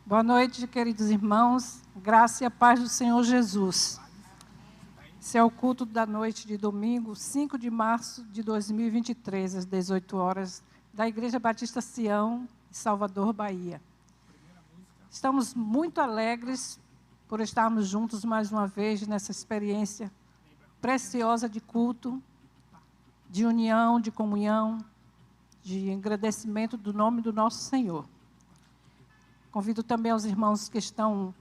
Boa noite, queridos irmãos. Graça e a paz do Senhor Jesus. Esse é o culto da noite de domingo, 5 de março de 2023, às 18 horas, da Igreja Batista Sião, em Salvador, Bahia. Estamos muito alegres por estarmos juntos mais uma vez nessa experiência preciosa de culto, de união, de comunhão, de engrandecimento do nome do nosso Senhor. Convido também aos irmãos que estão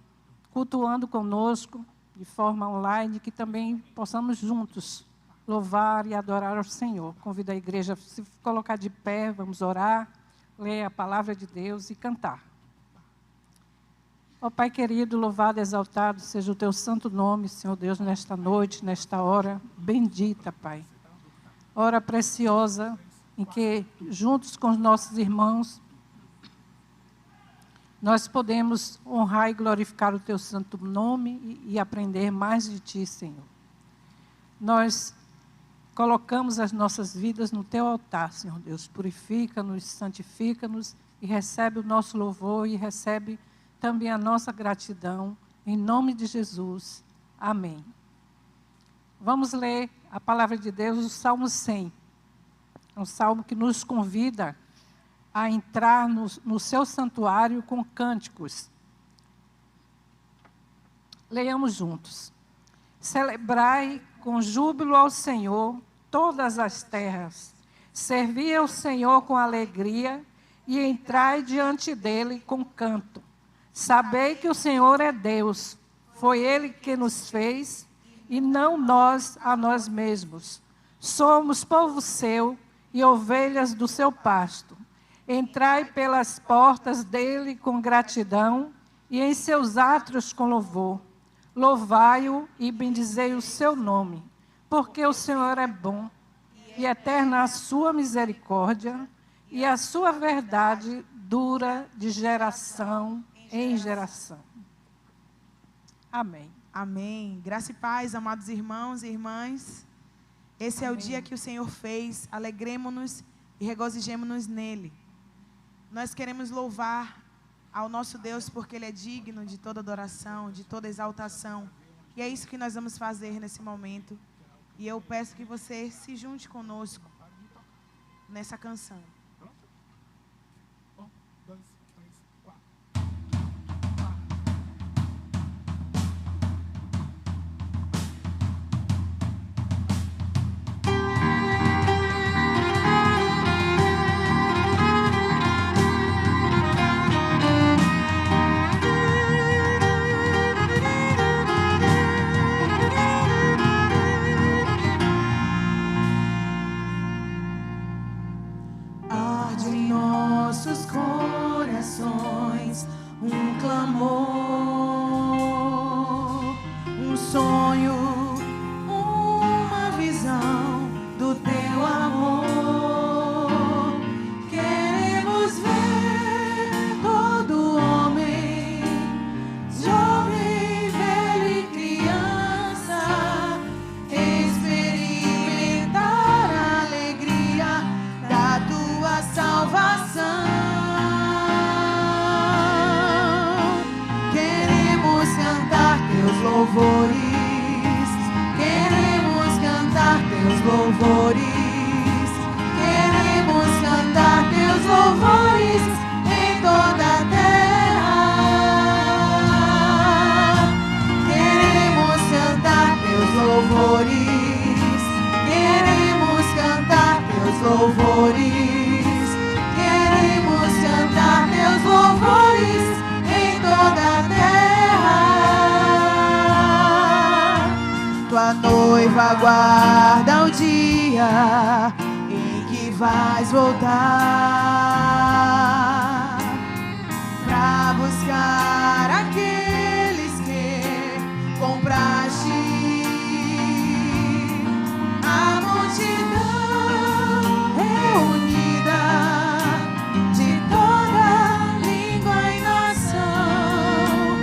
cultuando conosco, de forma online, que também possamos juntos louvar e adorar ao Senhor. Convido a igreja a se colocar de pé, vamos orar, ler a palavra de Deus e cantar. Ó Pai querido, louvado, exaltado seja o teu santo nome, Senhor Deus, nesta noite, nesta hora bendita, Pai. Hora preciosa em que, juntos com os nossos irmãos, nós podemos honrar e glorificar o teu santo nome e aprender mais de ti, Senhor. Nós colocamos as nossas vidas no teu altar, Senhor Deus. Purifica-nos, santifica-nos e recebe o nosso louvor e recebe também a nossa gratidão. Em nome de Jesus. Amém. Vamos ler a palavra de Deus, o Salmo 100. É um salmo que nos convida a entrar no seu santuário com cânticos. Leiamos juntos. Celebrai com júbilo ao Senhor todas as terras. Servi ao Senhor com alegria e entrai diante dele com canto. Sabei que o Senhor é Deus. Foi Ele que nos fez e não nós a nós mesmos. Somos povo seu e ovelhas do seu pasto. Entrai pelas portas dele com gratidão e em seus átrios com louvor. Louvai-o e bendizei o seu nome, porque o Senhor é bom e eterna a sua misericórdia e a sua verdade dura de geração em geração. Amém. Amém. Graça e paz, amados irmãos e irmãs. Esse é o dia que o Senhor fez. Alegremo-nos e regozijemo-nos nele. Nós queremos louvar ao nosso Deus porque Ele é digno de toda adoração, de toda exaltação. E é isso que nós vamos fazer nesse momento. E eu peço que você se junte conosco nessa canção. Aguarda o dia em que vais voltar para buscar aqueles que compraste. A multidão reunida de toda língua e nação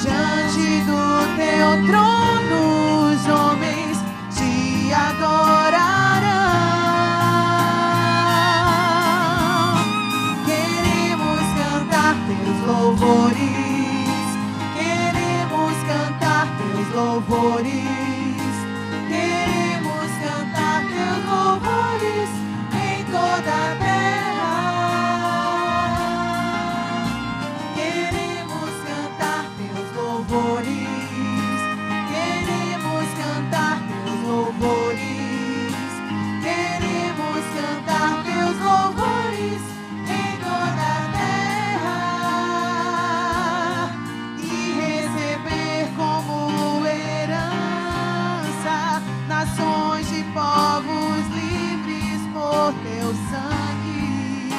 diante do teu trono, os homens adorarão. louvores. Queremos cantar teus louvores. Queremos cantar teus louvores em toda a terra. Queremos cantar teus louvores. Queremos cantar teus louvores. Queremos cantar teus louvores em toda a terra e receber como herança nações de povos livres por teu sangue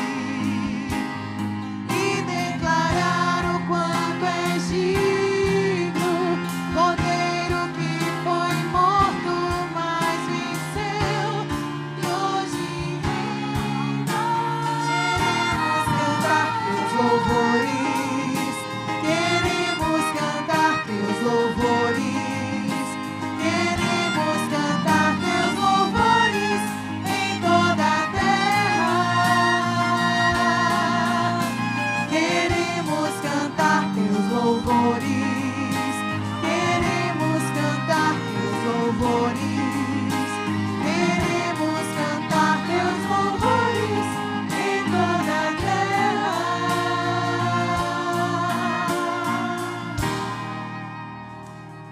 e declarar o quanto és digno, Cordeiro que foi morto, mas venceu e hoje reina. Queremos cantar teus louvores. Queremos cantar teus louvores em toda a terra. Queremos cantar teus louvores. Queremos cantar teus louvores. Queremos cantar teus louvores em toda a terra.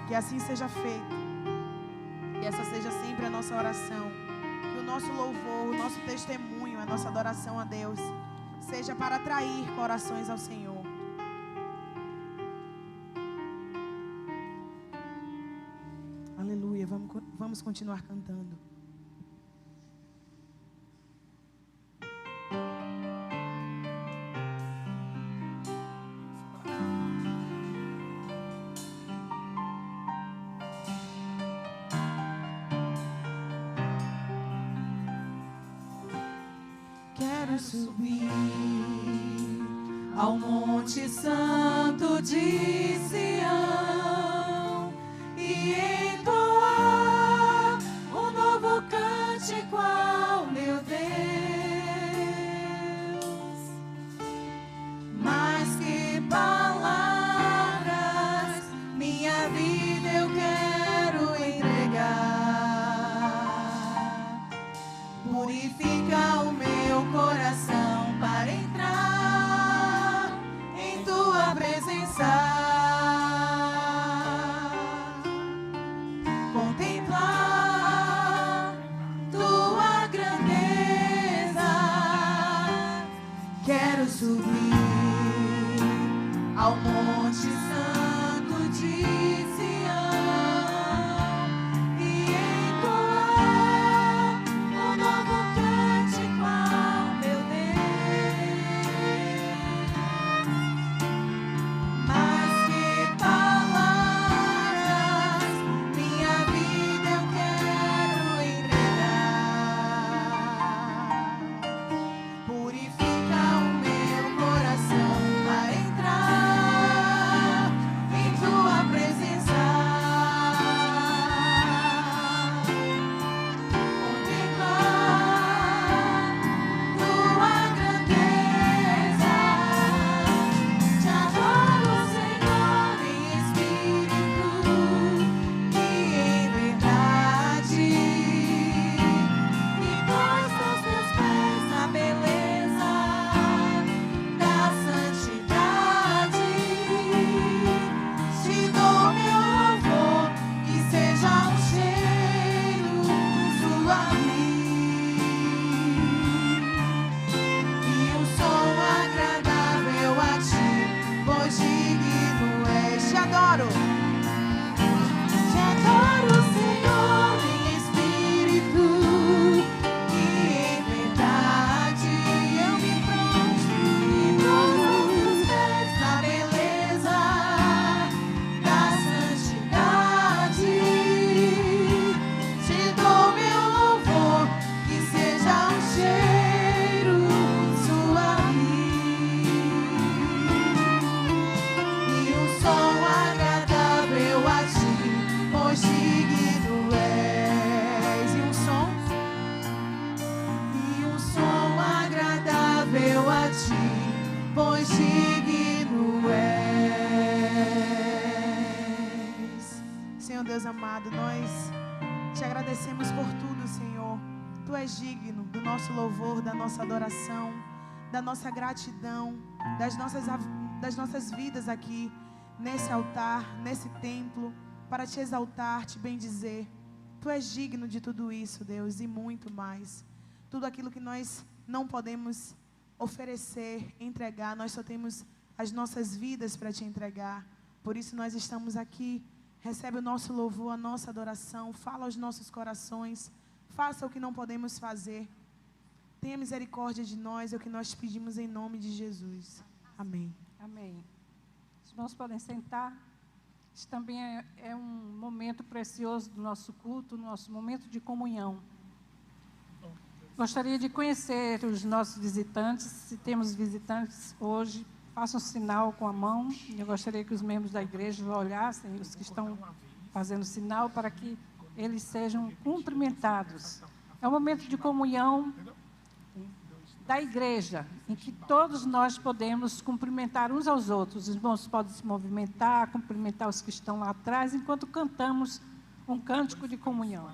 Que assim seja feito. Que essa seja sempre a nossa oração. Que o nosso louvor, o nosso testemunho, a nossa adoração a Deus seja para atrair corações ao Senhor. Aleluia. Vamos continuar cantando. Quero subir ao Monte Santo de Sião e entoar um novo cântico ao meu Deus. Mais que palavras, minha vida eu quero entregar. Purifica o meu coração para entrar em tua presença. Contemplar tua grandeza. Quero subir ao Monte Santo de Sião e entoar um novo cântico ao meu Deus. Mais que palavras, minha vida eu quero entregar. Purifica o meu coração para entrar amado, nós te agradecemos por tudo, Senhor. Tu és digno do nosso louvor, da nossa adoração, da nossa gratidão, das nossas vidas aqui, nesse altar, nesse templo, para te exaltar, te bendizer. Tu és digno de tudo isso, Deus, e muito mais. Tudo aquilo que nós não podemos oferecer, entregar, nós só temos as nossas vidas para te entregar. Por isso nós estamos aqui. Recebe o nosso louvor, a nossa adoração. Fala aos nossos corações. Faça o que não podemos fazer. Tenha misericórdia de nós, é o que nós te pedimos em nome de Jesus. Amém. Amém. Os irmãos podem sentar. Isso também é um momento precioso do nosso culto, nosso momento de comunhão. Gostaria de conhecer os nossos visitantes. Se temos visitantes hoje, façam um sinal com a mão. Eu gostaria que os membros da igreja olhassem, os que estão fazendo sinal, para que eles sejam cumprimentados. É um momento de comunhão da igreja, em que todos nós podemos cumprimentar uns aos outros. Os irmãos podem se movimentar, cumprimentar os que estão lá atrás, enquanto cantamos um cântico de comunhão.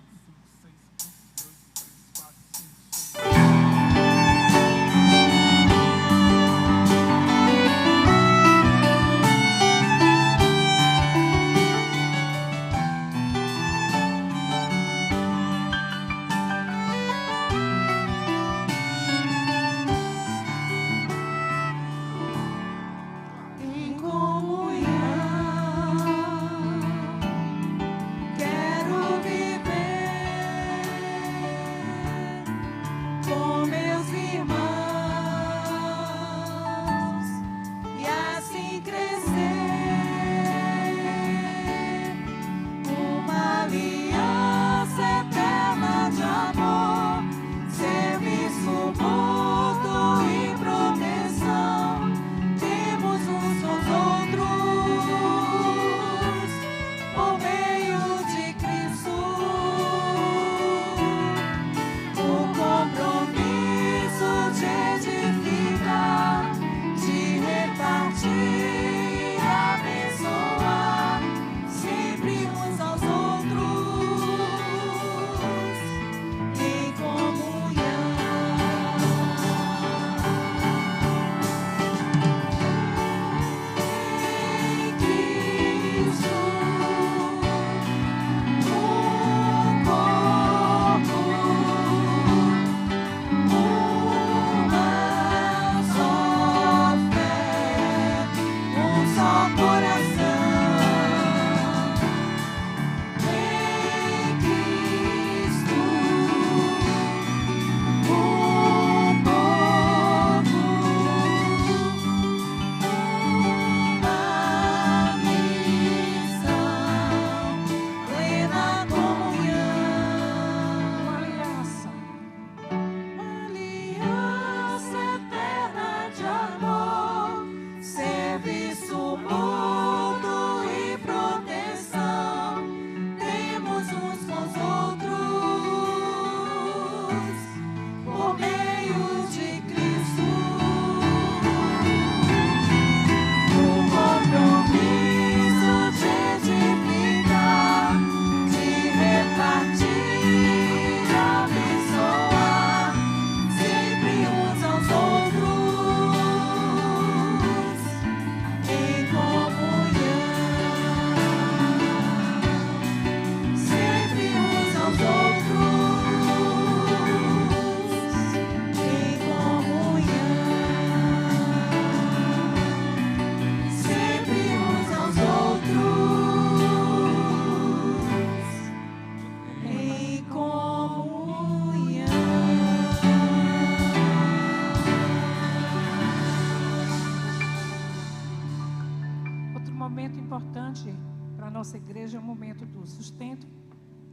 Nossa igreja é um momento do sustento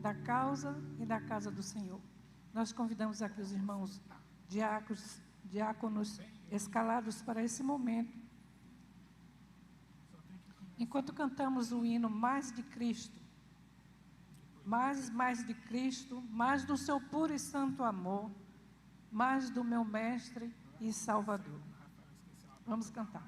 da causa e da casa do Senhor. Nós convidamos aqui os irmãos diáconos escalados para esse momento. Enquanto cantamos o hino Mais de Cristo, mais de Cristo, mais do seu puro e santo amor, mais do meu Mestre e Salvador. Vamos cantar.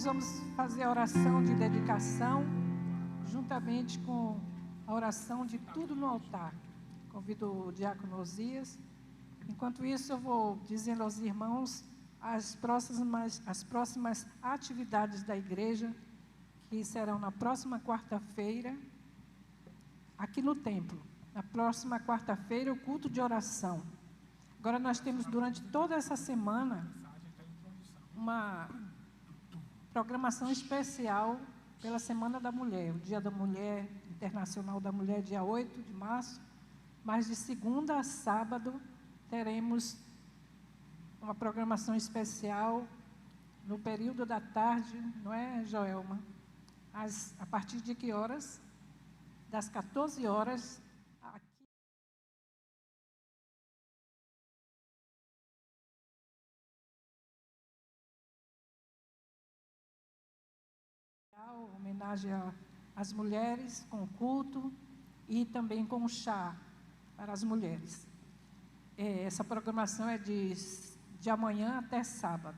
nós vamos fazer a oração de dedicação, juntamente com a oração de tudo no altar. Convido o diácono Osias. Enquanto isso, eu vou dizendo aos irmãos as próximas atividades da igreja, que serão na próxima quarta-feira, aqui no templo. Na próxima quarta-feira, o culto de oração. Agora, nós temos, durante toda essa semana, uma programação especial pela Semana da Mulher, o Dia da Mulher, Internacional da Mulher, dia 8 de março, mas de segunda a sábado teremos uma programação especial no período da tarde, não é, Joelma? A partir de que horas? Das 14 horas, aqui. Homenagem às mulheres, com culto e também com chá para as mulheres. Essa programação é de amanhã até sábado.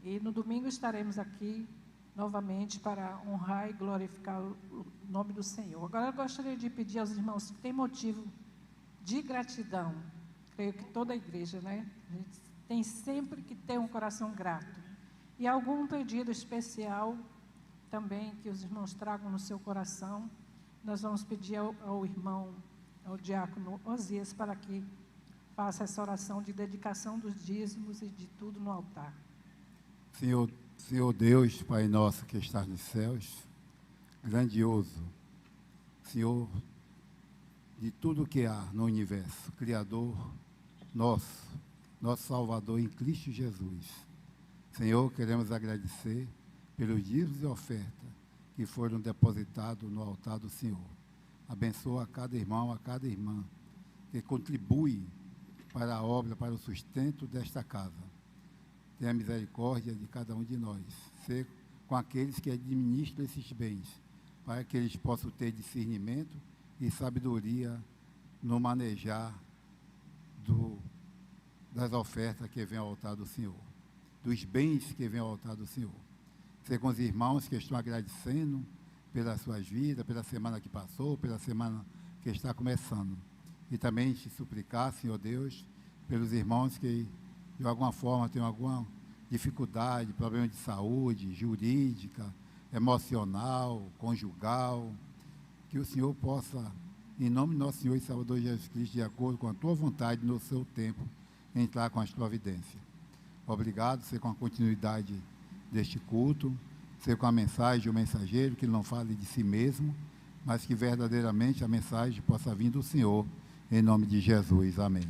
E no domingo estaremos aqui novamente para honrar e glorificar o nome do Senhor. Agora eu gostaria de pedir aos irmãos que têm motivo de gratidão. Creio que toda a igreja, né? A gente tem sempre que ter um coração grato. E algum pedido especial também que os irmãos tragam no seu coração, nós vamos pedir ao irmão, ao diácono Osias, para que faça essa oração de dedicação dos dízimos e de tudo no altar. Senhor Deus, Pai nosso que estás nos céus, grandioso, Senhor de tudo que há no universo, Criador nosso Salvador em Cristo Jesus. Senhor, queremos agradecer pelos dízimos e ofertas que foram depositados no altar do Senhor. Abençoa a cada irmão, a cada irmã que contribui para a obra, para o sustento desta casa. Tenha misericórdia de cada um de nós. Ser com aqueles que administram esses bens, para que eles possam ter discernimento e sabedoria no manejar das ofertas que vêm ao altar do Senhor, dos bens que vêm ao altar do Senhor. Ser com os irmãos que estão agradecendo pelas suas vidas, pela semana que passou, pela semana que está começando. E também te suplicar, Senhor Deus, pelos irmãos que, de alguma forma, têm alguma dificuldade, problema de saúde, jurídica, emocional, conjugal, que o Senhor possa, em nome do nosso Senhor e Salvador Jesus Cristo, de acordo com a tua vontade, no seu tempo, entrar com as providências. Obrigado, ser com a continuidade deste culto, ser com a mensagem do mensageiro, que não fale de si mesmo, mas que verdadeiramente a mensagem possa vir do Senhor, em nome de Jesus. Amém.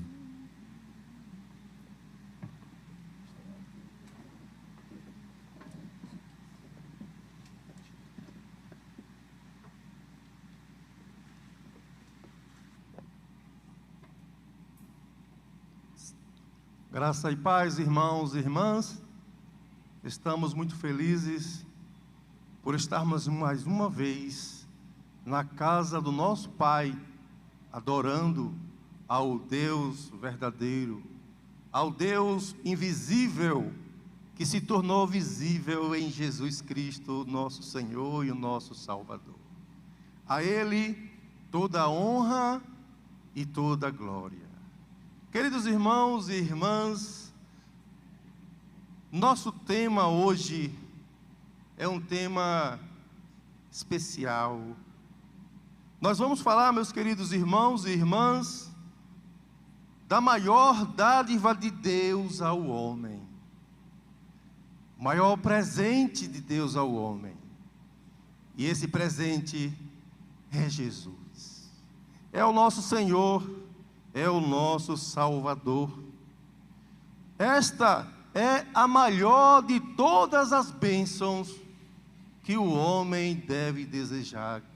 Graça e paz, irmãos e irmãs. Estamos muito felizes por estarmos mais uma vez na casa do nosso Pai, adorando ao Deus verdadeiro, ao Deus invisível, que se tornou visível em Jesus Cristo, nosso Senhor e o nosso Salvador. A Ele toda a honra e toda a glória. Queridos irmãos e irmãs, nosso tema hoje é um tema especial. Nós vamos falar, meus queridos irmãos e irmãs, da maior dádiva de Deus ao homem, o maior presente de Deus ao homem. E esse presente é Jesus. É o nosso Senhor, é o nosso Salvador. Esta é a maior de todas as bênçãos que o homem deve desejar aqui.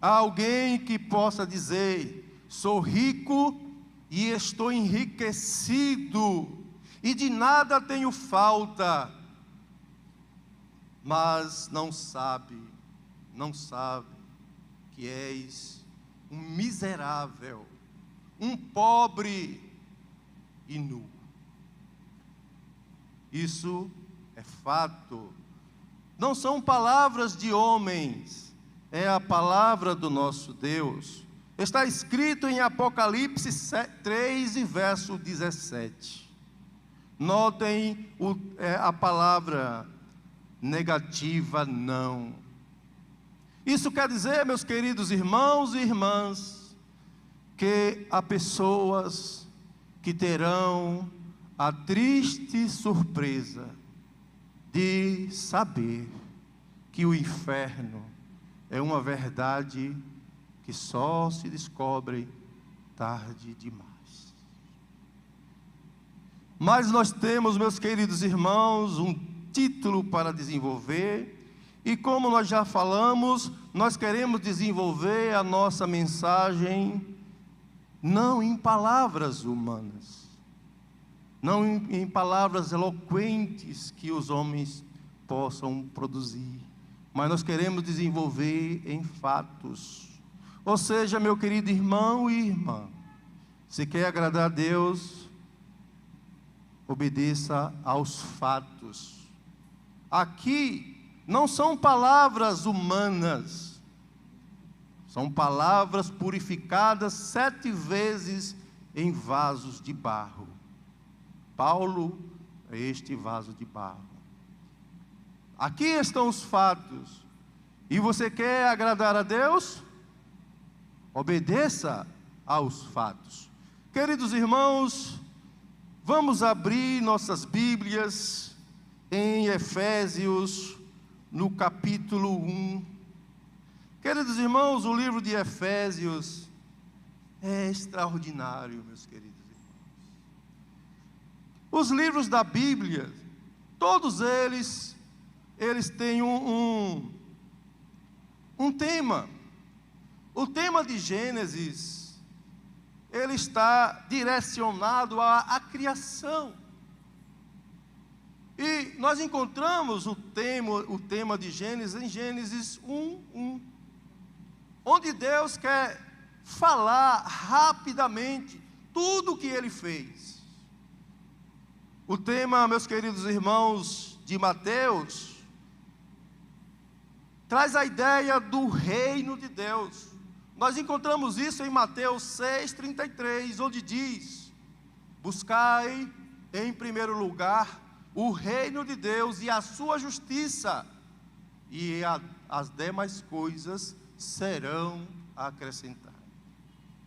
Há alguém que possa dizer: sou rico e estou enriquecido, e de nada tenho falta, mas não sabe que és um miserável, um pobre e nu. Isso é fato. Não são palavras de homens, é a palavra do nosso Deus. Está escrito em Apocalipse 3 e verso 17. Notem a palavra negativa, não. Isso quer dizer, meus queridos irmãos e irmãs, que há pessoas que terão a triste surpresa de saber que o inferno é uma verdade que só se descobre tarde demais. Mas nós temos, meus queridos irmãos, um título para desenvolver, e como nós já falamos, nós queremos desenvolver a nossa mensagem não em palavras humanas, não em palavras eloquentes que os homens possam produzir, mas nós queremos desenvolver em fatos. Ou seja, meu querido irmão e irmã, se quer agradar a Deus, obedeça aos fatos. Aqui não são palavras humanas, são palavras purificadas 7 vezes em vasos de barro. Paulo é este vaso de barro. Aqui estão os fatos. E você quer agradar a Deus? Obedeça aos fatos. Queridos irmãos, vamos abrir nossas Bíblias em Efésios, no capítulo 1. Queridos irmãos, o livro de Efésios é extraordinário, meus queridos irmãos. Os livros da Bíblia, todos eles têm um tema. O tema de Gênesis, ele está direcionado à criação. E nós encontramos o tema de Gênesis em Gênesis 1:1, onde Deus quer falar rapidamente tudo o que Ele fez. O tema, meus queridos irmãos, de Mateus, traz a ideia do reino de Deus. Nós encontramos isso em Mateus 6:33, onde diz: buscai em primeiro lugar o reino de Deus e a sua justiça, e as demais coisas serão acrescentadas.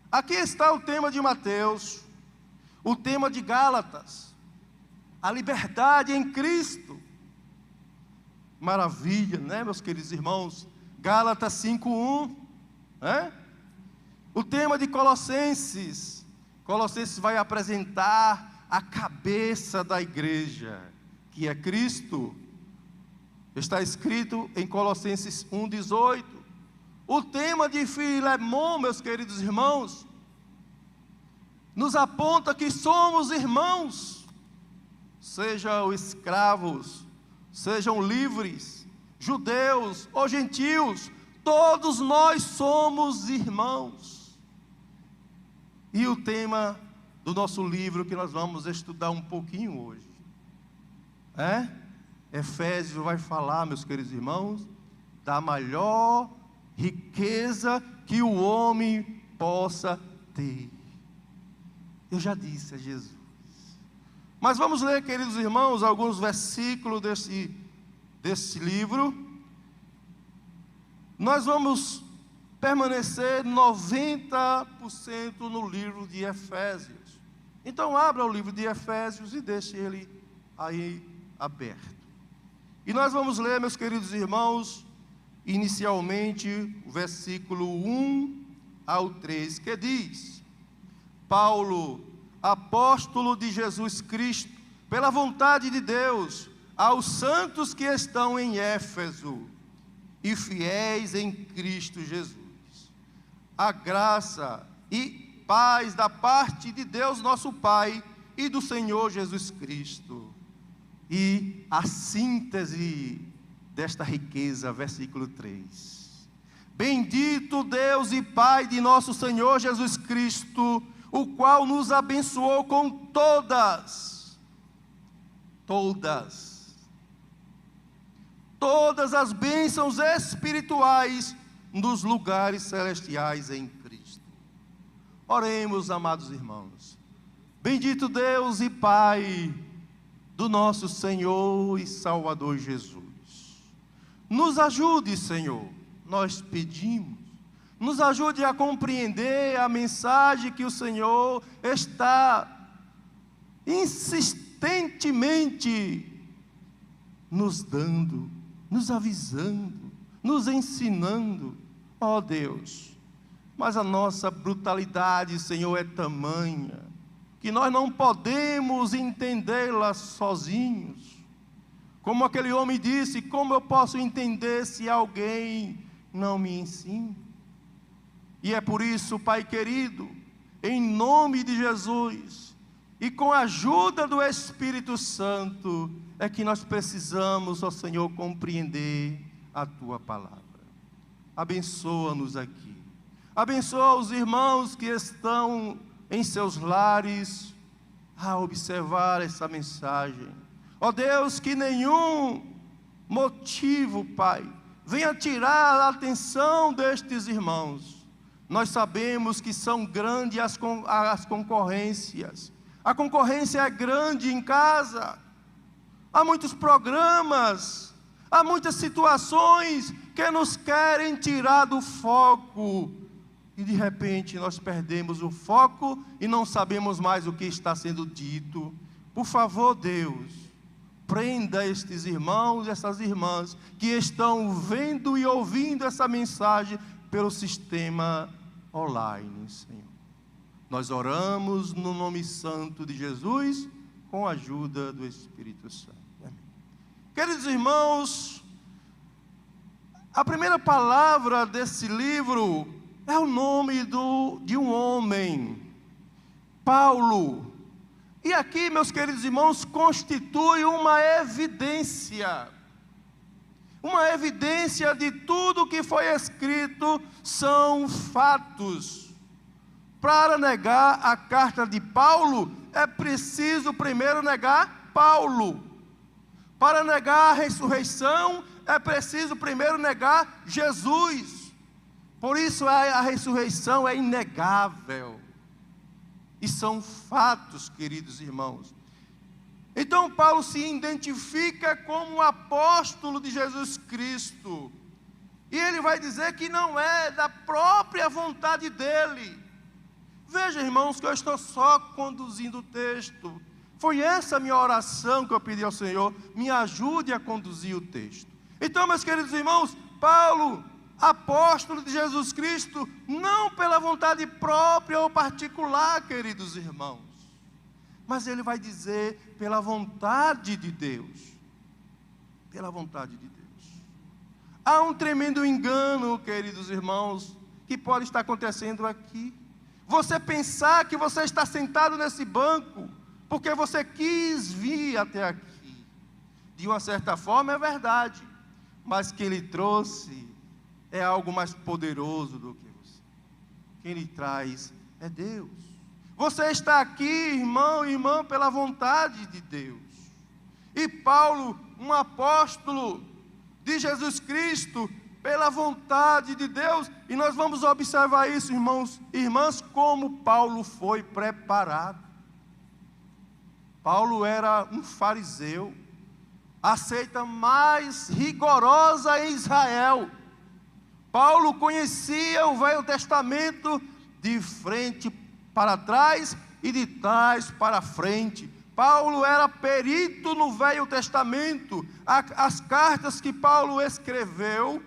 Aqui está o tema de Mateus, o tema de Gálatas, a liberdade em Cristo. Maravilha, né, meus queridos irmãos? Gálatas 5:1, né? O tema de Colossenses vai apresentar a cabeça da igreja, que é Cristo. Está escrito em Colossenses 1:18. O tema de Filemão, meus queridos irmãos, nos aponta que somos irmãos, sejam escravos, sejam livres, judeus ou gentios, todos nós somos irmãos. E o tema do nosso livro que nós vamos estudar um pouquinho hoje, Efésios vai falar, meus queridos irmãos, da maior riqueza que o homem possa ter. Eu já disse, é Jesus. Mas vamos ler, queridos irmãos, alguns versículos desse livro. Nós vamos permanecer 90% no livro de Efésios. Então abra o livro de Efésios e deixe ele aí aberto. E nós vamos ler, meus queridos irmãos, inicialmente o versículo 1 ao 3, que diz: Paulo, apóstolo de Jesus Cristo, pela vontade de Deus, aos santos que estão em Éfeso e fiéis em Cristo Jesus, a graça e paz da parte de Deus nosso Pai e do Senhor Jesus Cristo. E a síntese desta riqueza, versículo 3. Bendito Deus e Pai de nosso Senhor Jesus Cristo, o qual nos abençoou com todas todas as bênçãos espirituais nos lugares celestiais em Cristo. Oremos, amados irmãos. Bendito Deus e Pai do nosso Senhor e Salvador Jesus. Nos ajude, Senhor, nós pedimos. Nos ajude a compreender a mensagem que o Senhor está insistentemente nos dando, nos avisando, nos ensinando. Ó Deus, mas a nossa brutalidade, Senhor, é tamanha que nós não podemos entendê-la sozinhos. Como aquele homem disse: como eu posso entender se alguém não me ensina? E é por isso, Pai querido, em nome de Jesus, e com a ajuda do Espírito Santo, é que nós precisamos, ó Senhor, compreender a Tua palavra. Abençoa-nos aqui. Abençoa os irmãos que estão em seus lares a observar essa mensagem. Ó Deus, que nenhum motivo, Pai, venha tirar a atenção destes irmãos. Nós sabemos que são grandes as concorrências. A concorrência é grande em casa. Há muitos programas, há muitas situações que nos querem tirar do foco. E de repente nós perdemos o foco e não sabemos mais o que está sendo dito. Por favor, Deus, prenda estes irmãos e essas irmãs que estão vendo e ouvindo essa mensagem pelo sistema online, Senhor. Nós oramos no nome santo de Jesus, com a ajuda do Espírito Santo. Amém. Queridos irmãos, a primeira palavra desse livro é o nome de um homem, Paulo. E aqui, meus queridos irmãos, constitui uma evidência de tudo que foi escrito, são fatos. Para negar a carta de Paulo, é preciso primeiro negar Paulo. Para negar a ressurreição, é preciso primeiro negar Jesus. Por isso a ressurreição é inegável. E são fatos, queridos irmãos. Então Paulo se identifica como um apóstolo de Jesus Cristo. E ele vai dizer que não é da própria vontade dele. Veja, irmãos, que eu estou só conduzindo o texto. Foi essa a minha oração que eu pedi ao Senhor: me ajude a conduzir o texto. Então, meus queridos irmãos, Paulo, apóstolo de Jesus Cristo, não pela vontade própria ou particular, queridos irmãos, mas ele vai dizer pela vontade de Deus. Pela vontade de Deus. Há um tremendo engano, queridos irmãos, que pode estar acontecendo aqui. Você pensar que você está sentado nesse banco porque você quis vir até aqui. De uma certa forma é verdade, mas quem lhe trouxe é algo mais poderoso do que você. Quem lhe traz é Deus. Você está aqui, irmão e irmã, pela vontade de Deus. E Paulo, um apóstolo de Jesus Cristo, pela vontade de Deus. E nós vamos observar isso, irmãos e irmãs, como Paulo foi preparado. Paulo era um fariseu, a seita mais rigorosa em Israel. Paulo conhecia o Velho Testamento de frente para trás e de trás para frente. Paulo era perito no Velho Testamento. As cartas que Paulo escreveu,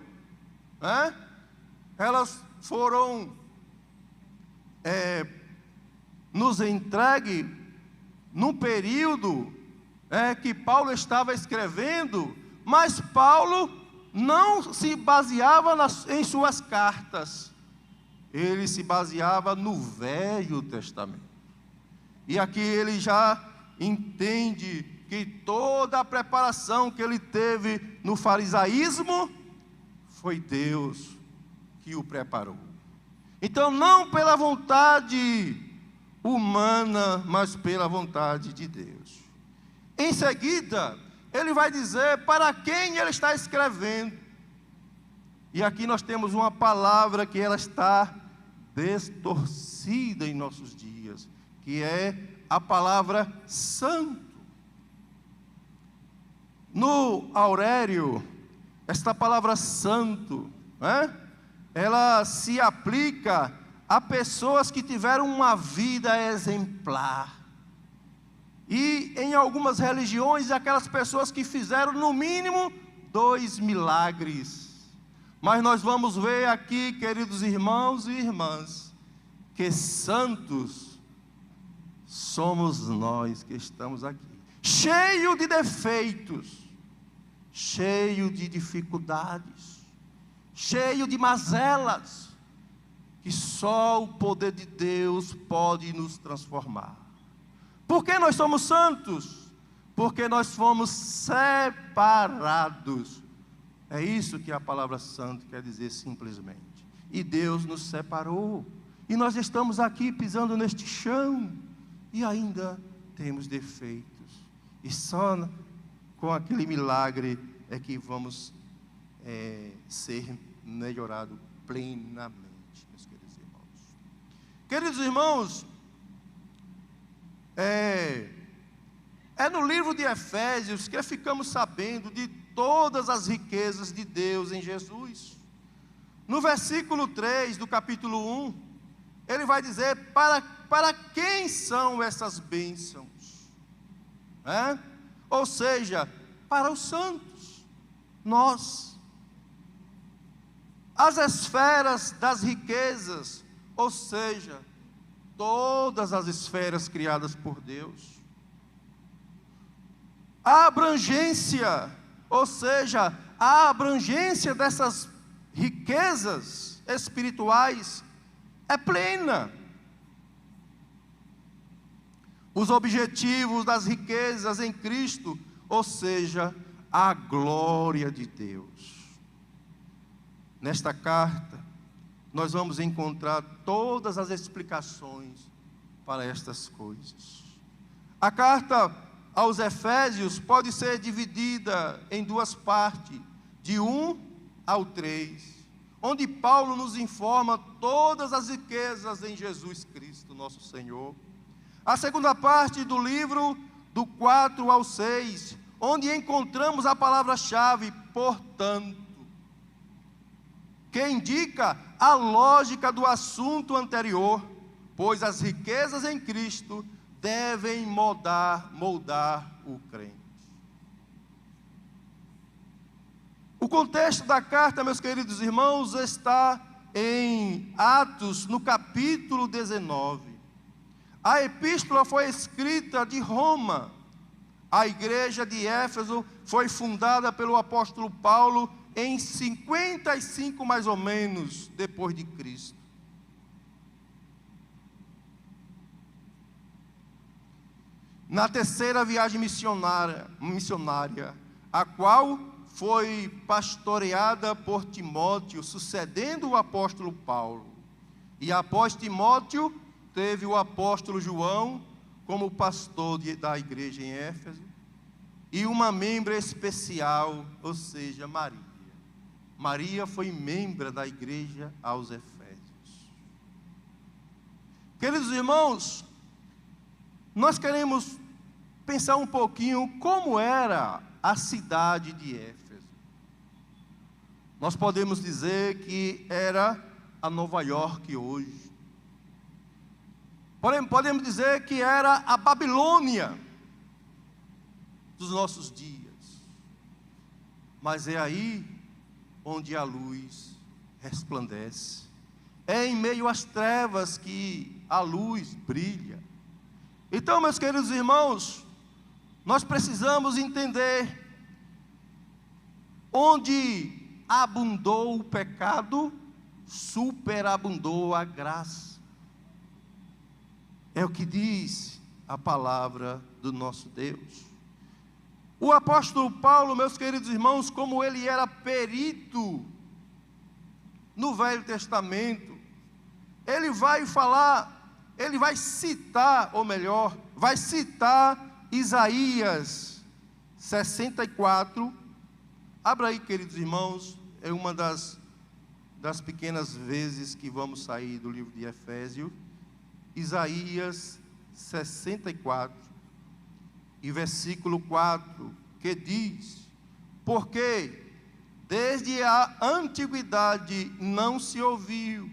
elas foram nos entregues num período que Paulo estava escrevendo, mas Paulo não se baseava em suas cartas, ele se baseava no Velho Testamento. E aqui ele já entende que toda a preparação que ele teve no farisaísmo foi Deus que o preparou. Então, não pela vontade humana, mas pela vontade de Deus. Em seguida, ele vai dizer para quem ele está escrevendo. E aqui nós temos uma palavra que ela está distorcida em nossos dias, que é a palavra santo. No Aurélio, esta palavra santo, ela se aplica a pessoas que tiveram uma vida exemplar. E em algumas religiões, aquelas pessoas que fizeram no mínimo 2 milagres. Mas nós vamos ver aqui, queridos irmãos e irmãs, que santos somos nós que estamos aqui, cheio de defeitos, cheio de dificuldades, cheio de mazelas, que só o poder de Deus pode nos transformar. Por que nós somos santos? Porque nós fomos separados. É isso que a palavra santo quer dizer simplesmente. E Deus nos separou. E nós estamos aqui pisando neste chão. E ainda temos defeitos. E só com aquele milagre é que vamos ser melhorados plenamente, meus queridos irmãos. Queridos irmãos, é no livro de Efésios que ficamos sabendo de todas as riquezas de Deus em Jesus. No versículo 3 do capítulo 1, ele vai dizer para quem são essas bênçãos? Ou seja, para os santos, nós. As esferas das riquezas, ou seja, todas as esferas criadas por Deus. A abrangência, ou seja, a abrangência dessas riquezas espirituais é plena. Os objetivos das riquezas em Cristo, ou seja, a glória de Deus. Nesta carta, nós vamos encontrar todas as explicações para estas coisas. A carta aos Efésios pode ser dividida em 2 partes, de 1 ao 3, onde Paulo nos informa todas as riquezas em Jesus Cristo, nosso Senhor. A segunda parte do livro, do 4 ao 6, onde encontramos a palavra-chave, portanto, que indica a lógica do assunto anterior, pois as riquezas em Cristo devem moldar o crente. O contexto da carta, meus queridos irmãos, está em Atos, no capítulo 19. A epístola foi escrita de Roma. A igreja de Éfeso foi fundada pelo apóstolo Paulo em 55 mais ou menos depois de Cristo. Na terceira viagem missionária, a qual foi pastoreada por Timóteo, sucedendo o apóstolo Paulo. E após Timóteo, teve o apóstolo João como pastor da igreja em Éfeso, e uma membra especial, ou seja, Maria. Maria foi membro da igreja aos Efésios. Queridos irmãos, nós queremos pensar um pouquinho como era a cidade de Éfeso. Nós podemos dizer que era a Nova York hoje. Porém, podemos dizer que era a Babilônia dos nossos dias. Mas é aí onde a luz resplandece. É em meio às trevas que a luz brilha. Então, meus queridos irmãos, nós precisamos entender: onde abundou o pecado, superabundou a graça. É o que diz a palavra do nosso Deus. O apóstolo Paulo, meus queridos irmãos, como ele era perito no Velho Testamento, ele vai falar, ele vai citar, ou melhor, vai citar Isaías 64. Abra aí, queridos irmãos, é uma das pequenas vezes que vamos sair do livro de Efésios. Isaías 64, e versículo 4, que diz: porque desde a antiguidade não se ouviu,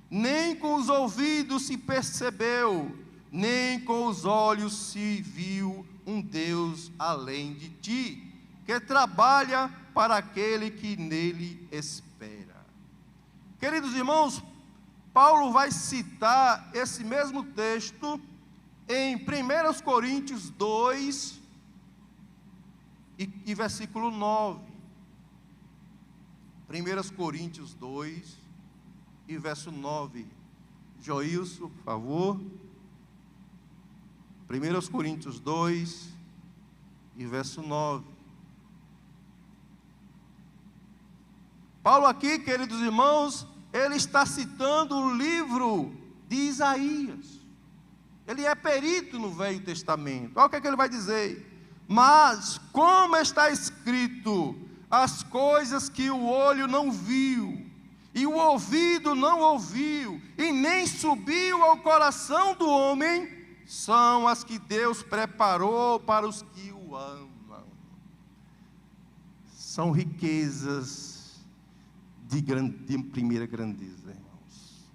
nem com os ouvidos se percebeu, nem com os olhos se viu um Deus além de ti, que trabalha para aquele que nele espera. Queridos irmãos, Paulo vai citar esse mesmo texto em 1 Coríntios 2 e versículo 9. 1 Coríntios 2 e verso 9. Joilson, por favor. 1 Coríntios 2 e verso 9. Paulo aqui, queridos irmãos, ele está citando o livro de Isaías. Ele é perito no Velho Testamento. Olha o que é que ele vai dizer. Mas, como está escrito, as coisas que o olho não viu, e o ouvido não ouviu, e nem subiu ao coração do homem, são as que Deus preparou para os que o amam. São riquezas de primeira grandeza, irmãos.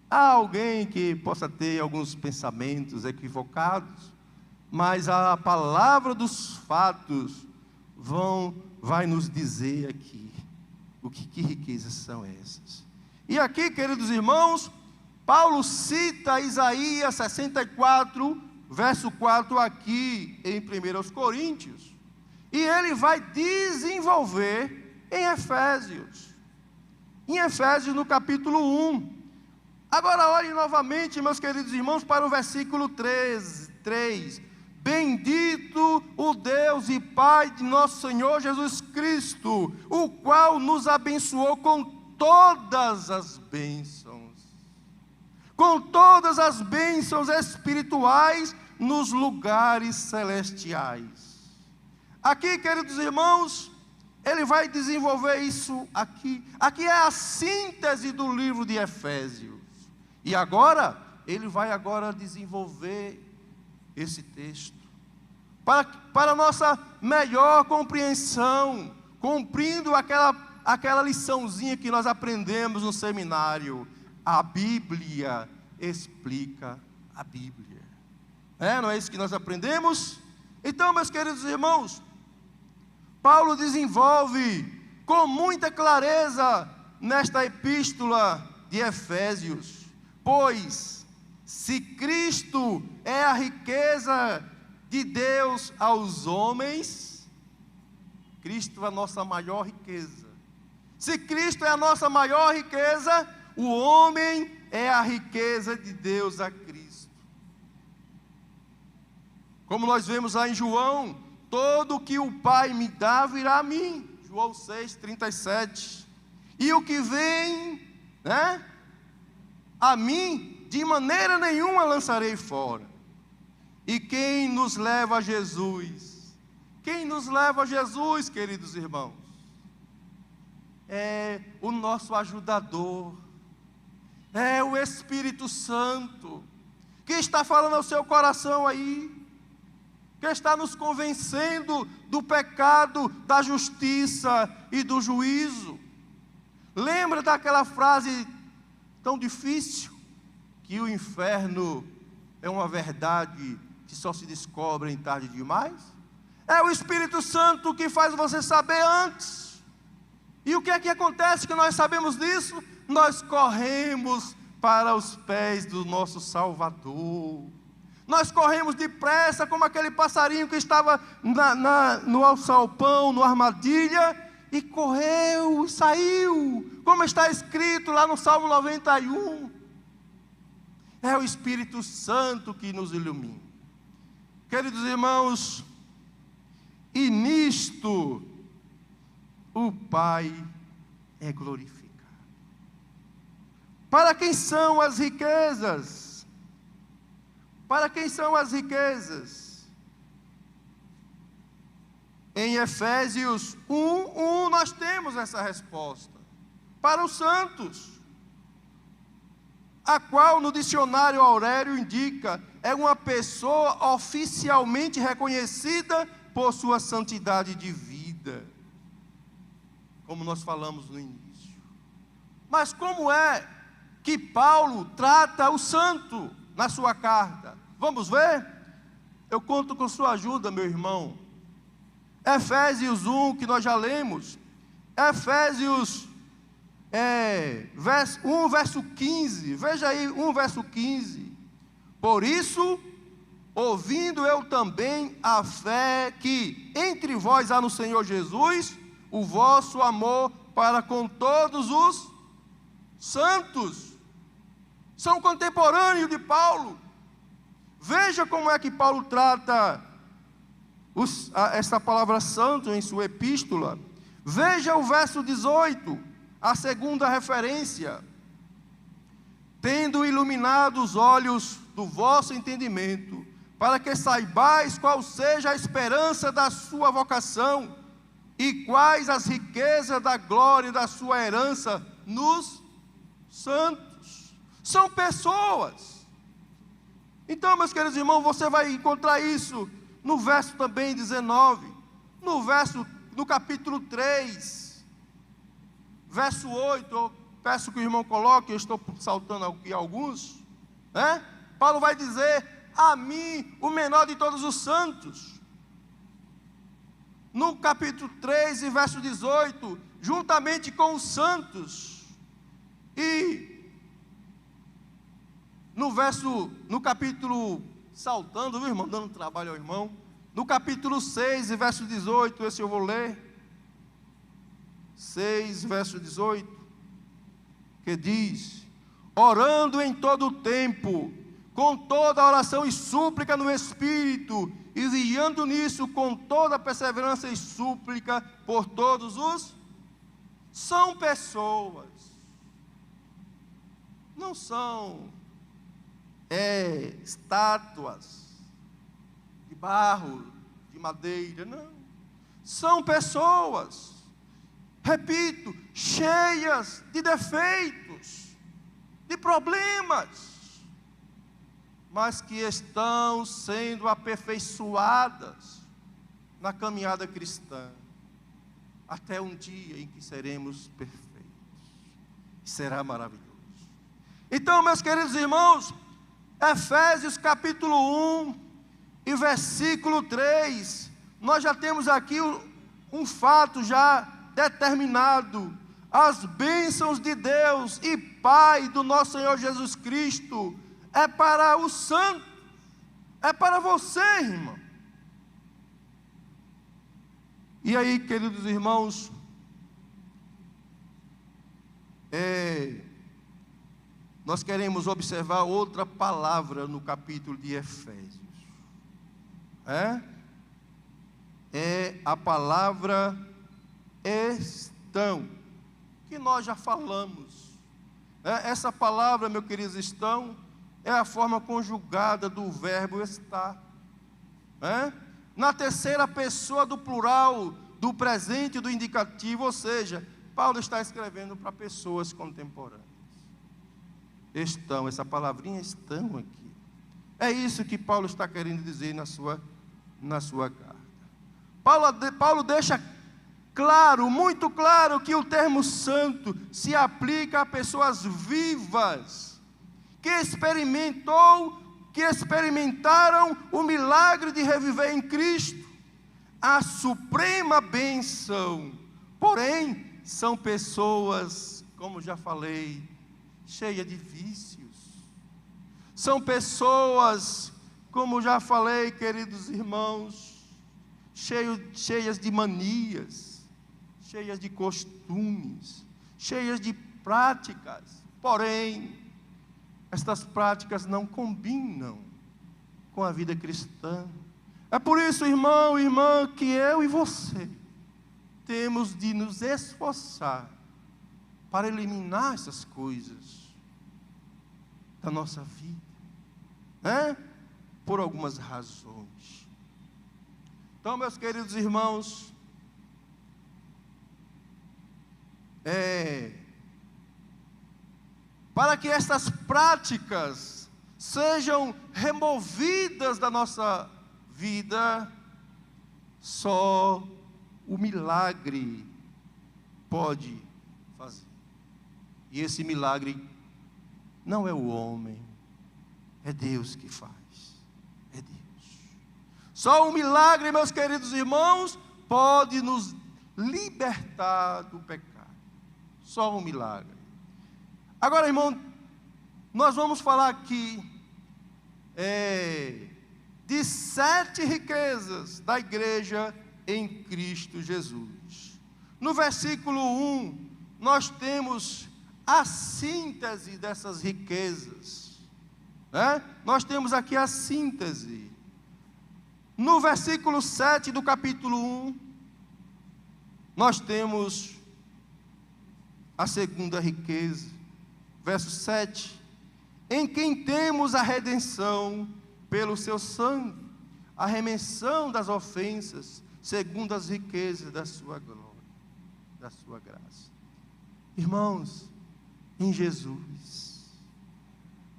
Há alguém que possa ter alguns pensamentos equivocados, mas a palavra dos fatos vai nos dizer aqui que riquezas são essas. E aqui, queridos irmãos, Paulo cita Isaías 64, verso 4 aqui em 1 Coríntios, e ele vai desenvolver em Efésios. Em Efésios, no capítulo 1. Agora olhem novamente, meus queridos irmãos, para o versículo 3. Bendito o Deus e Pai de nosso Senhor Jesus Cristo, o qual nos abençoou com todas as bênçãos. Com todas as bênçãos espirituais nos lugares celestiais. Aqui, queridos irmãos, ele vai desenvolver isso aqui. Aqui é a síntese do livro de Efésios. E agora, ele vai desenvolver esse texto. Para nossa melhor compreensão, cumprindo aquela liçãozinha que nós aprendemos no seminário. A Bíblia explica a Bíblia. Não é isso que nós aprendemos? Então, meus queridos irmãos, Paulo desenvolve com muita clareza nesta epístola de Efésios: pois, se Cristo é a riqueza de Deus aos homens, Cristo é a nossa maior riqueza. Se Cristo é a nossa maior riqueza, o homem é a riqueza de Deus a Cristo. Como nós vemos lá em João: todo o que o Pai me dá virá a mim. João 6:37. E o que vem, a mim, de maneira nenhuma lançarei fora. E quem nos leva a Jesus? Quem nos leva a Jesus, queridos irmãos? É o nosso ajudador. É o Espírito Santo, que está falando ao seu coração aí, que está nos convencendo do pecado, da justiça e do juízo. Lembra daquela frase tão difícil, que o inferno é uma verdade que só se descobre em tarde demais? É o Espírito Santo que faz você saber antes. E o que é que acontece que nós sabemos disso? Nós corremos para os pés do nosso Salvador. Nós corremos depressa, como aquele passarinho que estava no alçapão, no armadilha, e correu, saiu, como está escrito lá no Salmo 91. É o Espírito Santo que nos ilumina. Queridos irmãos, e nisto o Pai é glorificado. Para quem são as riquezas? Para quem são as riquezas? Em Efésios 1:1 nós temos essa resposta. Para os santos, a qual no dicionário Aurélio indica, é uma pessoa oficialmente reconhecida por sua santidade de vida, como nós falamos no início. Mas como é que Paulo trata o santo na sua carta? Vamos ver? Eu conto com sua ajuda, meu irmão. Efésios 1, que nós já lemos. Efésios 1, verso 15. Veja aí, 1, verso 15. Por isso, ouvindo eu também a fé que entre vós há no Senhor Jesus, o vosso amor para com todos os santos. São contemporâneos de Paulo. Veja como é que Paulo trata essa palavra santo em sua epístola. Veja o verso 18, a segunda referência. Tendo iluminado os olhos do vosso entendimento, para que saibais qual seja a esperança da sua vocação, e quais as riquezas da glória da sua herança nos santos. São pessoas. Então, meus queridos irmãos, você vai encontrar isso no verso também 19, no capítulo 3, verso 8, eu peço que o irmão coloque, eu estou saltando aqui alguns, né? Paulo vai dizer, a mim, o menor de todos os santos. No capítulo 3 e verso 18, juntamente com os santos. E no capítulo, saltando, viu, irmão, dando trabalho ao irmão, no capítulo 6 e verso 18, esse eu vou ler, 6, verso 18, que diz, orando em todo o tempo, com toda oração e súplica no Espírito, e vigiando nisso com toda perseverança e súplica por todos os... São pessoas, não são estátuas de barro, de madeira, não. São pessoas, repito, cheias de defeitos, de problemas, mas que estão sendo aperfeiçoadas na caminhada cristã, até um dia em que seremos perfeitos. Será maravilhoso. Então, meus queridos irmãos, Efésios capítulo 1 e versículo 3, nós já temos aqui um fato já determinado. As bênçãos de Deus e Pai do nosso Senhor Jesus Cristo é para os santos, é para você, irmão. E aí, queridos irmãos, nós queremos observar outra palavra no capítulo de Efésios. É a palavra estão, que nós já falamos. Essa palavra, meu querido, estão, é a forma conjugada do verbo estar. Na terceira pessoa do plural, do presente e do indicativo, ou seja, Paulo está escrevendo para pessoas contemporâneas. Estão, essa palavrinha estão aqui. É isso que Paulo está querendo dizer na sua carta. Paulo deixa claro, muito claro, que o termo santo se aplica a pessoas vivas, que experimentaram o milagre de reviver em Cristo, a suprema bênção. Porém, são pessoas, como já falei, cheias de vícios. São pessoas, como já falei, queridos irmãos, cheias de manias, cheias de costumes, cheias de práticas. Porém, estas práticas não combinam com a vida cristã. É por isso, irmão e irmã, que eu e você temos de nos esforçar para eliminar essas coisas da nossa vida, por algumas razões. Então, meus queridos irmãos, para que estas práticas sejam removidas da nossa vida, só o milagre pode fazer. E esse milagre não é o homem, é Deus que faz. É Deus. Só o milagre, meus queridos irmãos, pode nos libertar do pecado. Só um milagre. Agora, irmão, nós vamos falar aqui de 7 riquezas da igreja em Cristo Jesus. No versículo 1, nós temos a síntese dessas riquezas, né? Nós temos aqui a síntese. No versículo 7 do capítulo 1, nós temos a segunda riqueza, verso 7, em quem temos a redenção pelo seu sangue, a remissão das ofensas, segundo as riquezas da sua glória, da sua graça. Irmãos, em Jesus,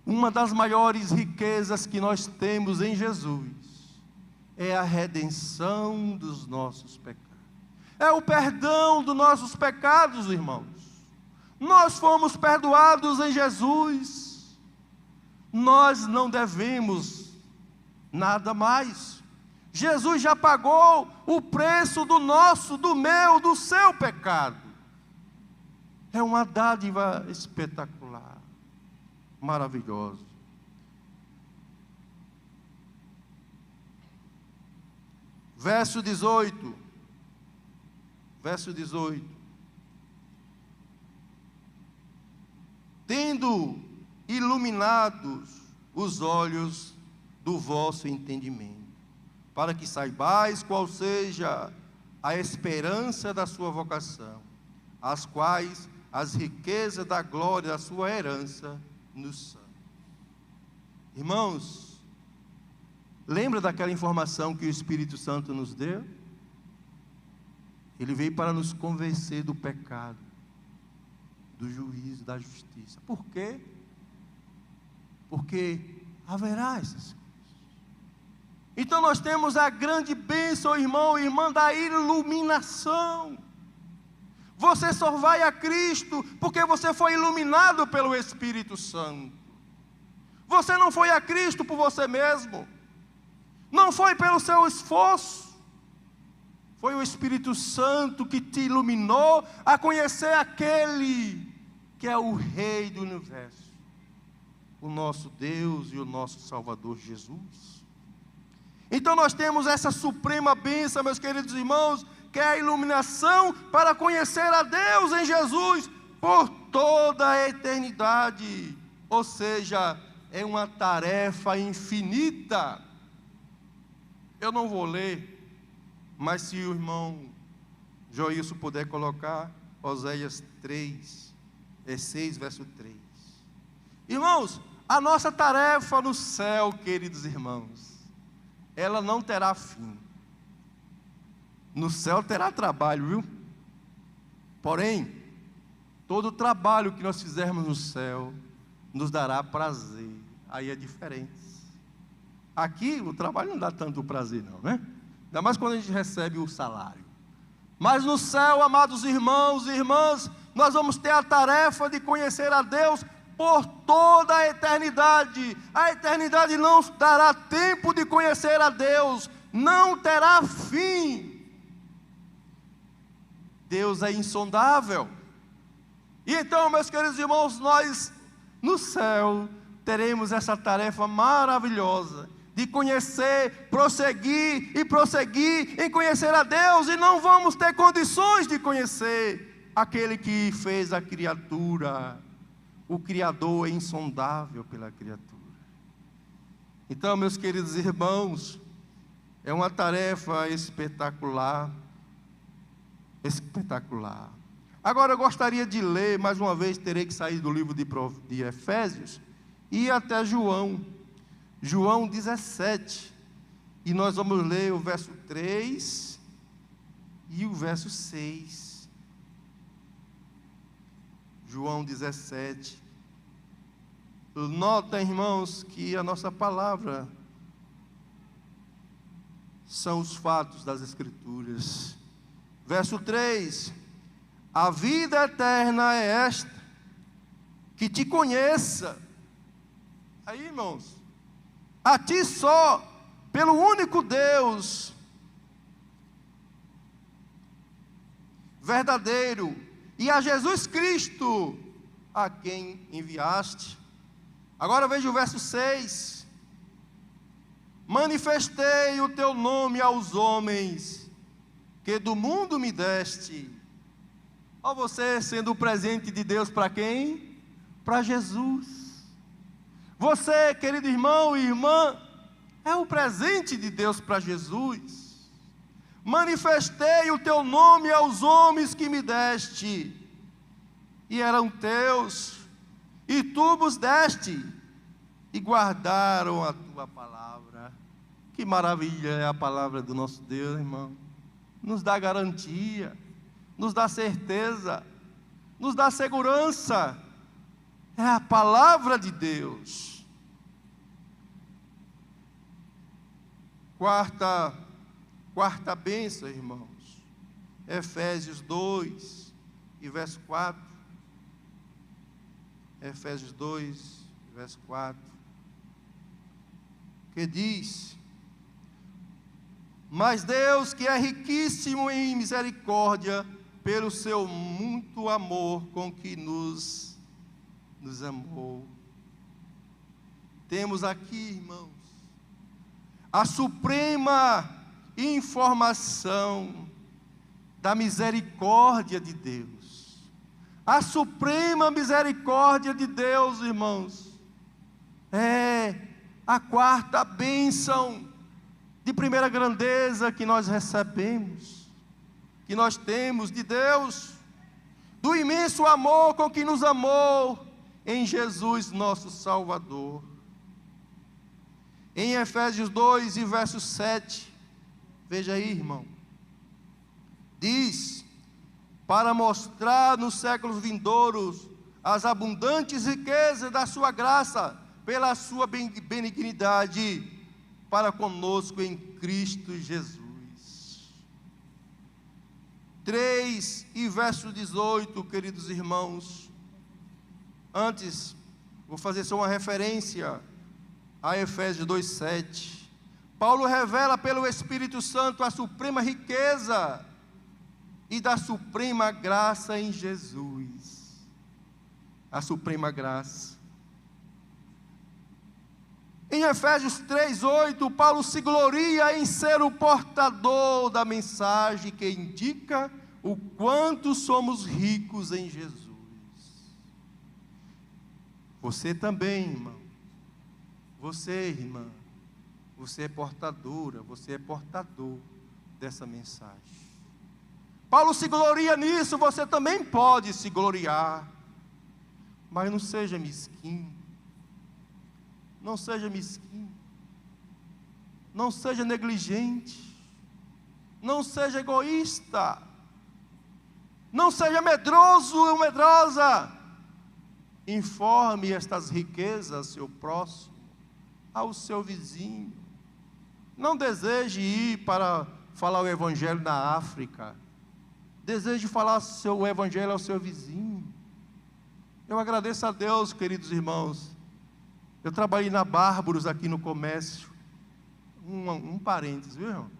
uma das maiores riquezas que nós temos em Jesus é a redenção dos nossos pecados. É o perdão dos nossos pecados, irmãos. Nós fomos perdoados em Jesus. Nós não devemos nada mais. Jesus já pagou o preço do nosso, do meu, do seu pecado. É uma dádiva espetacular, maravilhosa. Verso 18. Verso 18. Tendo iluminados os olhos do vosso entendimento, para que saibais qual seja a esperança da sua vocação, as quais as riquezas da glória da sua herança nos são. Irmãos, lembra daquela informação que o Espírito Santo nos deu? Ele veio para nos convencer do pecado, do juízo, da justiça. Por quê? Porque haverá essas coisas. Então nós temos a grande bênção, irmão e irmã, da iluminação. Você só vai a Cristo porque você foi iluminado pelo Espírito Santo. Você não foi a Cristo por você mesmo. Não foi pelo seu esforço. Foi o Espírito Santo que te iluminou a conhecer aquele que é o Rei do Universo, o nosso Deus e o nosso Salvador Jesus. Então nós temos essa suprema bênção, meus queridos irmãos, que é a iluminação para conhecer a Deus em Jesus por toda a eternidade. Ou seja, é uma tarefa infinita. Eu não vou ler, mas se o irmão Joilson puder colocar, Oséias 6, verso 3. Irmãos, a nossa tarefa no céu, queridos irmãos, ela não terá fim. No céu terá trabalho, viu? Porém, todo o trabalho que nós fizermos no céu nos dará prazer. Aí é diferente. Aqui o trabalho não dá tanto prazer não, né? Ainda mais quando a gente recebe o salário. Mas no céu, amados irmãos e irmãs, nós vamos ter a tarefa de conhecer a Deus por toda a eternidade. A eternidade não dará tempo de conhecer a Deus, não terá fim. Deus é insondável. E então, meus queridos irmãos, nós no céu teremos essa tarefa maravilhosa de conhecer, prosseguir em conhecer a Deus, e não vamos ter condições de conhecer aquele que fez a criatura. O Criador é insondável pela criatura. Então, meus queridos irmãos, é uma tarefa espetacular. Espetacular. Agora eu gostaria de ler, mais uma vez terei que sair do livro de Efésios e ir até João 17. E nós vamos ler o verso 3 e o verso 6. João 17. Nota, irmãos, que a nossa palavra são os fatos das Escrituras. Verso 3: a vida eterna é esta, que te conheça. Aí, irmãos, a ti só, pelo único Deus verdadeiro, e a Jesus Cristo, a quem enviaste. Agora veja o verso 6. Manifestei o teu nome aos homens, que do mundo me deste. Ó, você sendo o presente de Deus para quem? Para Jesus. Você, querido irmão e irmã, é o presente de Deus para Jesus. Manifestei o teu nome aos homens que me deste, e eram teus, e tu os deste, e guardaram a tua palavra. Que maravilha é a palavra do nosso Deus, irmão. Nos dá garantia, nos dá certeza, nos dá segurança. É a palavra de Deus. Quarta bênção, irmãos. Efésios 2 e verso 4. Efésios 2, verso 4. Que diz: mas Deus, que é riquíssimo em misericórdia, pelo seu muito amor com que nos amou. Temos aqui, irmãos, a suprema informação da misericórdia de Deus. A suprema misericórdia de Deus, irmãos, é a quarta bênção de primeira grandeza que nós recebemos, que nós temos de Deus, do imenso amor com que nos amou em Jesus nosso Salvador. Em Efésios 2 e verso 7, veja aí, irmão, diz: para mostrar nos séculos vindouros as abundantes riquezas da sua graça, pela sua benignidade para conosco em Cristo Jesus. 3 e verso 18, queridos irmãos. Antes, vou fazer só uma referência a Efésios 2:7. Paulo revela pelo Espírito Santo a suprema riqueza e da suprema graça em Jesus. A suprema graça. Em Efésios 3:8, Paulo se gloria em ser o portador da mensagem que indica o quanto somos ricos em Jesus. Você também, irmão. Você, irmã. Você é portadora, você é portador dessa mensagem. Paulo se gloria nisso, você também pode se gloriar. Mas não seja mesquinho. Não seja mesquinho, não seja negligente, não seja egoísta, não seja medroso ou medrosa. Informe estas riquezas ao seu próximo, ao seu vizinho. Não deseje ir para falar o evangelho na África, deseje falar o evangelho ao seu vizinho. Eu agradeço a Deus, queridos irmãos. Eu trabalhei na Bárbaros aqui no comércio, um parênteses, viu, irmão?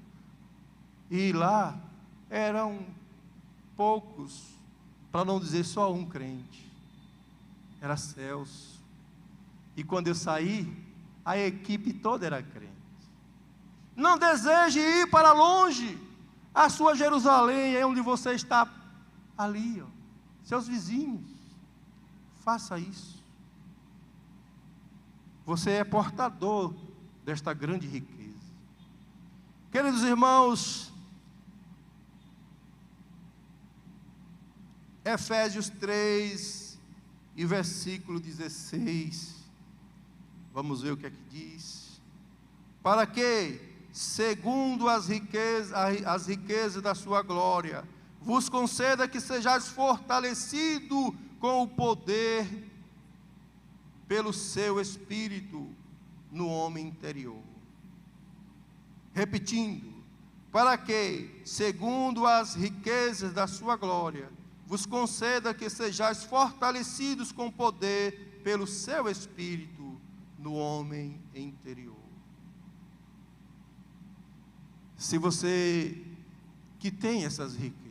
E lá eram poucos, para não dizer só um crente, era Celso. E quando eu saí, a equipe toda era crente. Não deseje ir para longe, a sua Jerusalém é onde você está ali, ó, seus vizinhos, faça isso. Você é portador desta grande riqueza. Queridos irmãos, Efésios 3 e versículo 16, vamos ver o que é que diz. Para que, segundo as riquezas da sua glória, vos conceda que sejais fortalecido com o poder pelo seu Espírito no homem interior. Repetindo, para que, segundo as riquezas da sua glória, vos conceda que sejais fortalecidos com poder pelo seu Espírito no homem interior. Se você que tem essas riquezas,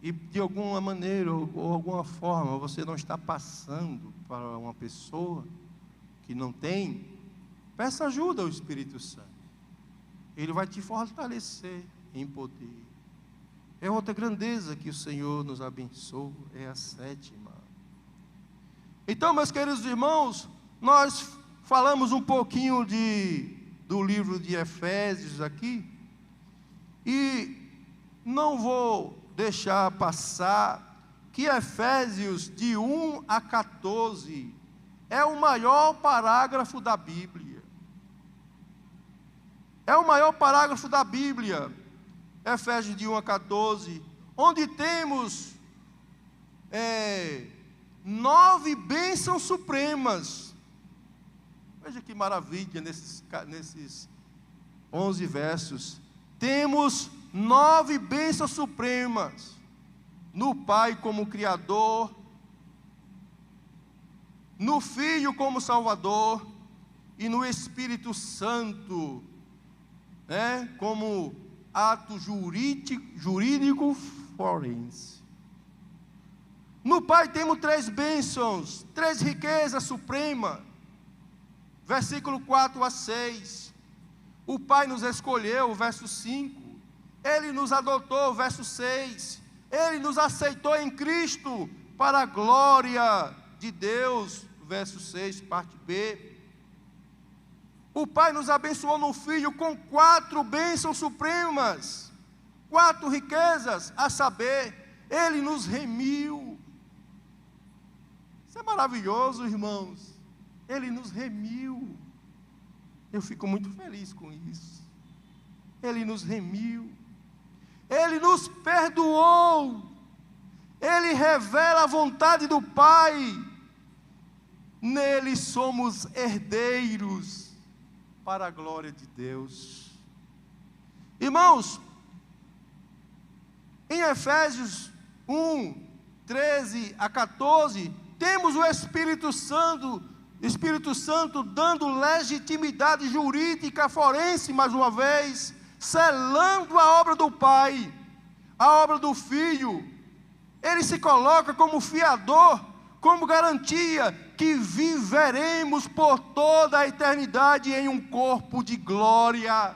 e de alguma maneira ou alguma forma você não está passando para uma pessoa que não tem, peça ajuda ao Espírito Santo. Ele vai te fortalecer em poder. É outra grandeza que o Senhor nos abençoa, é a 7ª. Então, meus queridos irmãos, nós falamos um pouquinho do livro de Efésios aqui, e não vou deixar passar que Efésios de 1 a 14 é o maior parágrafo da Bíblia. É o maior parágrafo da Bíblia, Efésios de 1 a 14, onde temos 9 bênçãos supremas. Veja que maravilha, nesses 11 versos, temos 9 bênçãos supremas, no Pai como Criador, no Filho como Salvador, e no Espírito Santo, como ato jurídico forense. No Pai temos 3 bênçãos, 3 riquezas supremas, versículo 4 a 6, o Pai nos escolheu, verso 5, Ele nos adotou, verso 6, Ele nos aceitou em Cristo, para a glória de Deus, verso 6, parte B. O Pai nos abençoou no Filho com 4 bênçãos supremas, 4 riquezas, a saber, Ele nos remiu. Isso é maravilhoso, irmãos. Ele nos remiu. Eu fico muito feliz com isso. Ele nos remiu. Ele nos perdoou. Ele revela a vontade do Pai. Nele somos herdeiros para a glória de Deus. Irmãos, em Efésios 1, 13 a 14, temos o Espírito Santo dando legitimidade jurídica forense, mais uma vez, selando a obra do Pai, a obra do Filho. Ele se coloca como fiador, como garantia que viveremos por toda a eternidade em um corpo de glória.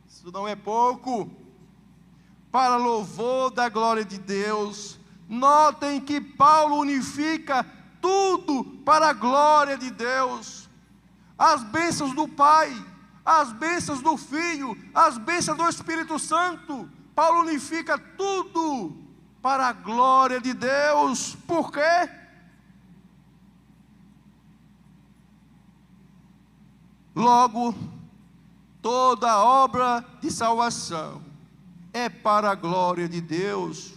Isso não é pouco. Para louvor da glória de Deus. Notem que Paulo unifica tudo para a glória de Deus. As bênçãos do Pai, as bênçãos do Filho, as bênçãos do Espírito Santo. Paulo unifica tudo para a glória de Deus. Por quê? Logo, toda a obra de salvação é para a glória de Deus,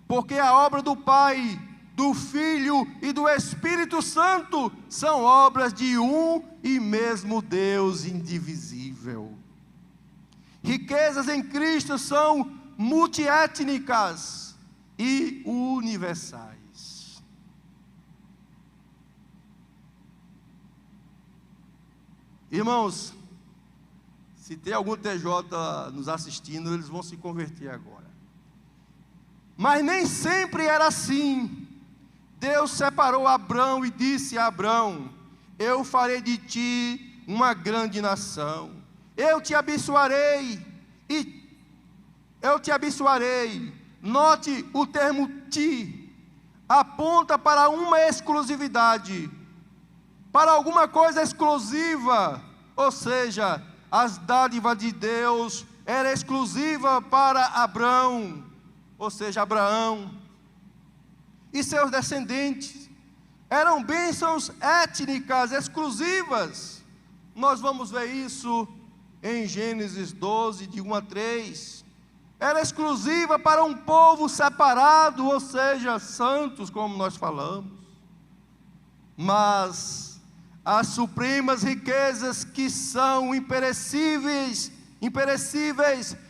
porque a obra do Pai, do Filho e do Espírito Santo são obras de um e mesmo Deus indivisível. Riquezas em Cristo são multiétnicas e universais. Irmãos, se tem algum TJ nos assistindo, eles vão se converter agora. Mas nem sempre era assim. Deus separou Abrão e disse a Abrão: eu farei de ti uma grande nação. Eu te abençoarei. Note o termo ti. Aponta para uma exclusividade, para alguma coisa exclusiva. Ou seja, as dádivas de Deus eram exclusivas para Abrão, ou seja, Abraão e seus descendentes. Eram bênçãos étnicas exclusivas. Nós vamos ver isso em Gênesis 12, de 1 a 3. Era exclusiva para um povo separado, ou seja, santos, como nós falamos. Mas as supremas riquezas que são imperecíveis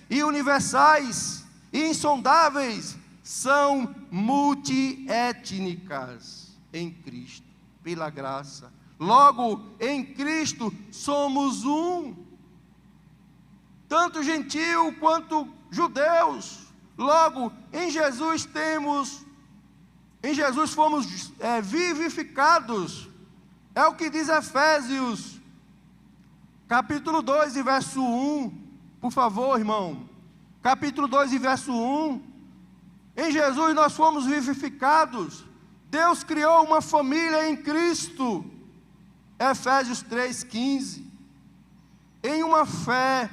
e universais e insondáveis são multiétnicas em Cristo, pela graça. Logo, em Cristo somos um, tanto gentil quanto judeus. Logo, em Jesus fomos vivificados. É o que diz Efésios, capítulo 2 e verso 1. Por favor, irmão. Capítulo 2 e verso 1. Em Jesus nós fomos vivificados. Deus criou uma família em Cristo. Efésios 3,15. Em uma fé,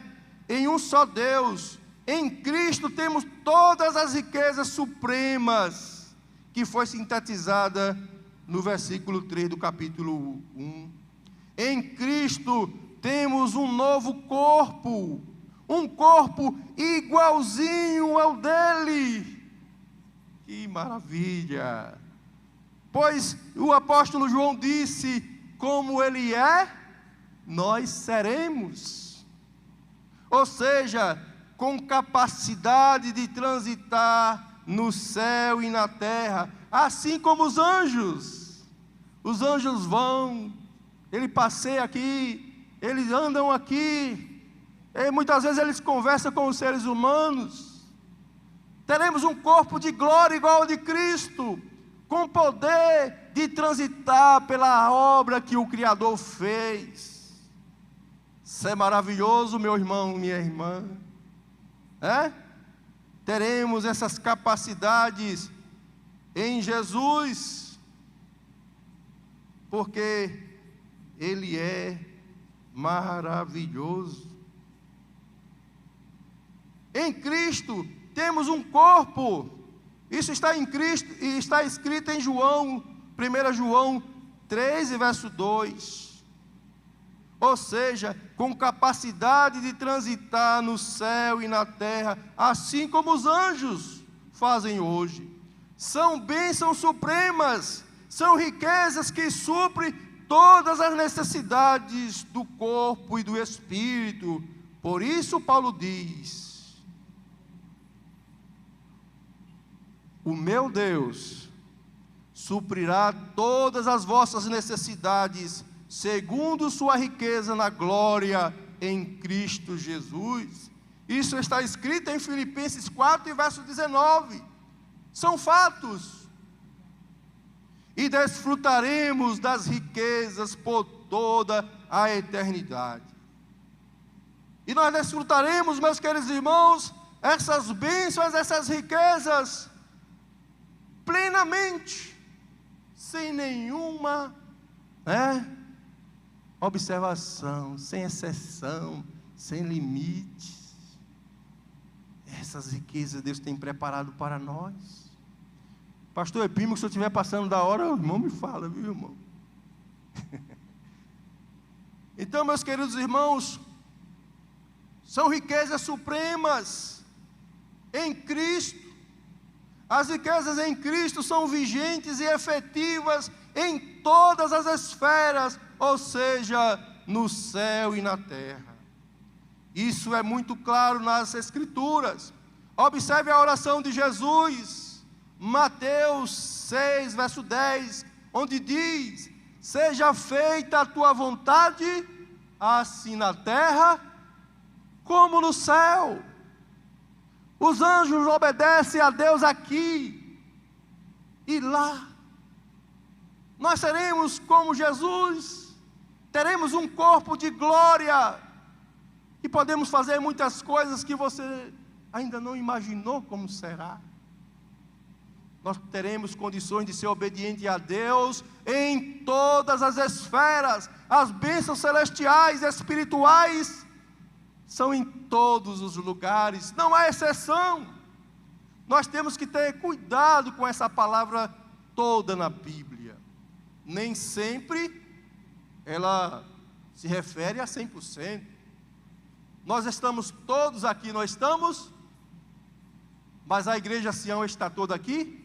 em um só Deus, em Cristo temos todas as riquezas supremas, que foi sintetizada no versículo 3 do capítulo 1. Em Cristo temos um novo corpo, um corpo igualzinho ao dele. Que maravilha! Pois o apóstolo João disse: como ele é, nós seremos. Ou seja, com capacidade de transitar no céu e na terra, assim como os anjos. Os anjos vão, ele passeia aqui, eles andam aqui, e muitas vezes eles conversam com os seres humanos. Teremos um corpo de glória igual ao de Cristo, com poder de transitar pela obra que o Criador fez. Isso é maravilhoso, meu irmão, minha irmã. Teremos essas capacidades em Jesus, porque Ele é maravilhoso. Em Cristo temos um corpo. Isso está em Cristo e está escrito em João, 1 João 3, verso 2. Ou seja, com capacidade de transitar no céu e na terra, assim como os anjos fazem hoje. São bênçãos supremas, são riquezas que suprem todas as necessidades do corpo e do espírito. Por isso Paulo diz: o meu Deus suprirá todas as vossas necessidades, segundo sua riqueza na glória em Cristo Jesus. Isso está escrito em Filipenses 4, verso 19. São fatos. E desfrutaremos das riquezas por toda a eternidade. E nós desfrutaremos, meus queridos irmãos, essas bênçãos, essas riquezas, plenamente, sem nenhuma observação, sem exceção, sem limites. Essas riquezas Deus tem preparado para nós. Pastor Epímio, se eu estiver passando da hora, o irmão me fala, viu, irmão? Então, meus queridos irmãos, são riquezas supremas em Cristo. As riquezas em Cristo são vigentes e efetivas em todas as esferas, ou seja, no céu e na terra. Isso é muito claro nas Escrituras. Observe a oração de Jesus, Mateus 6, verso 10, onde diz: seja feita a tua vontade, assim na terra como no céu. Os anjos obedecem a Deus aqui e lá. Nós seremos como Jesus, teremos um corpo de glória e podemos fazer muitas coisas que você ainda não imaginou como será. Nós teremos condições de ser obediente a Deus em todas as esferas. As bênçãos celestiais e espirituais são em todos os lugares, não há exceção. Nós temos que ter cuidado com essa palavra toda na Bíblia. Nem sempre ela se refere a 100%. Nós estamos todos aqui, nós estamos, mas a igreja Sião está toda aqui.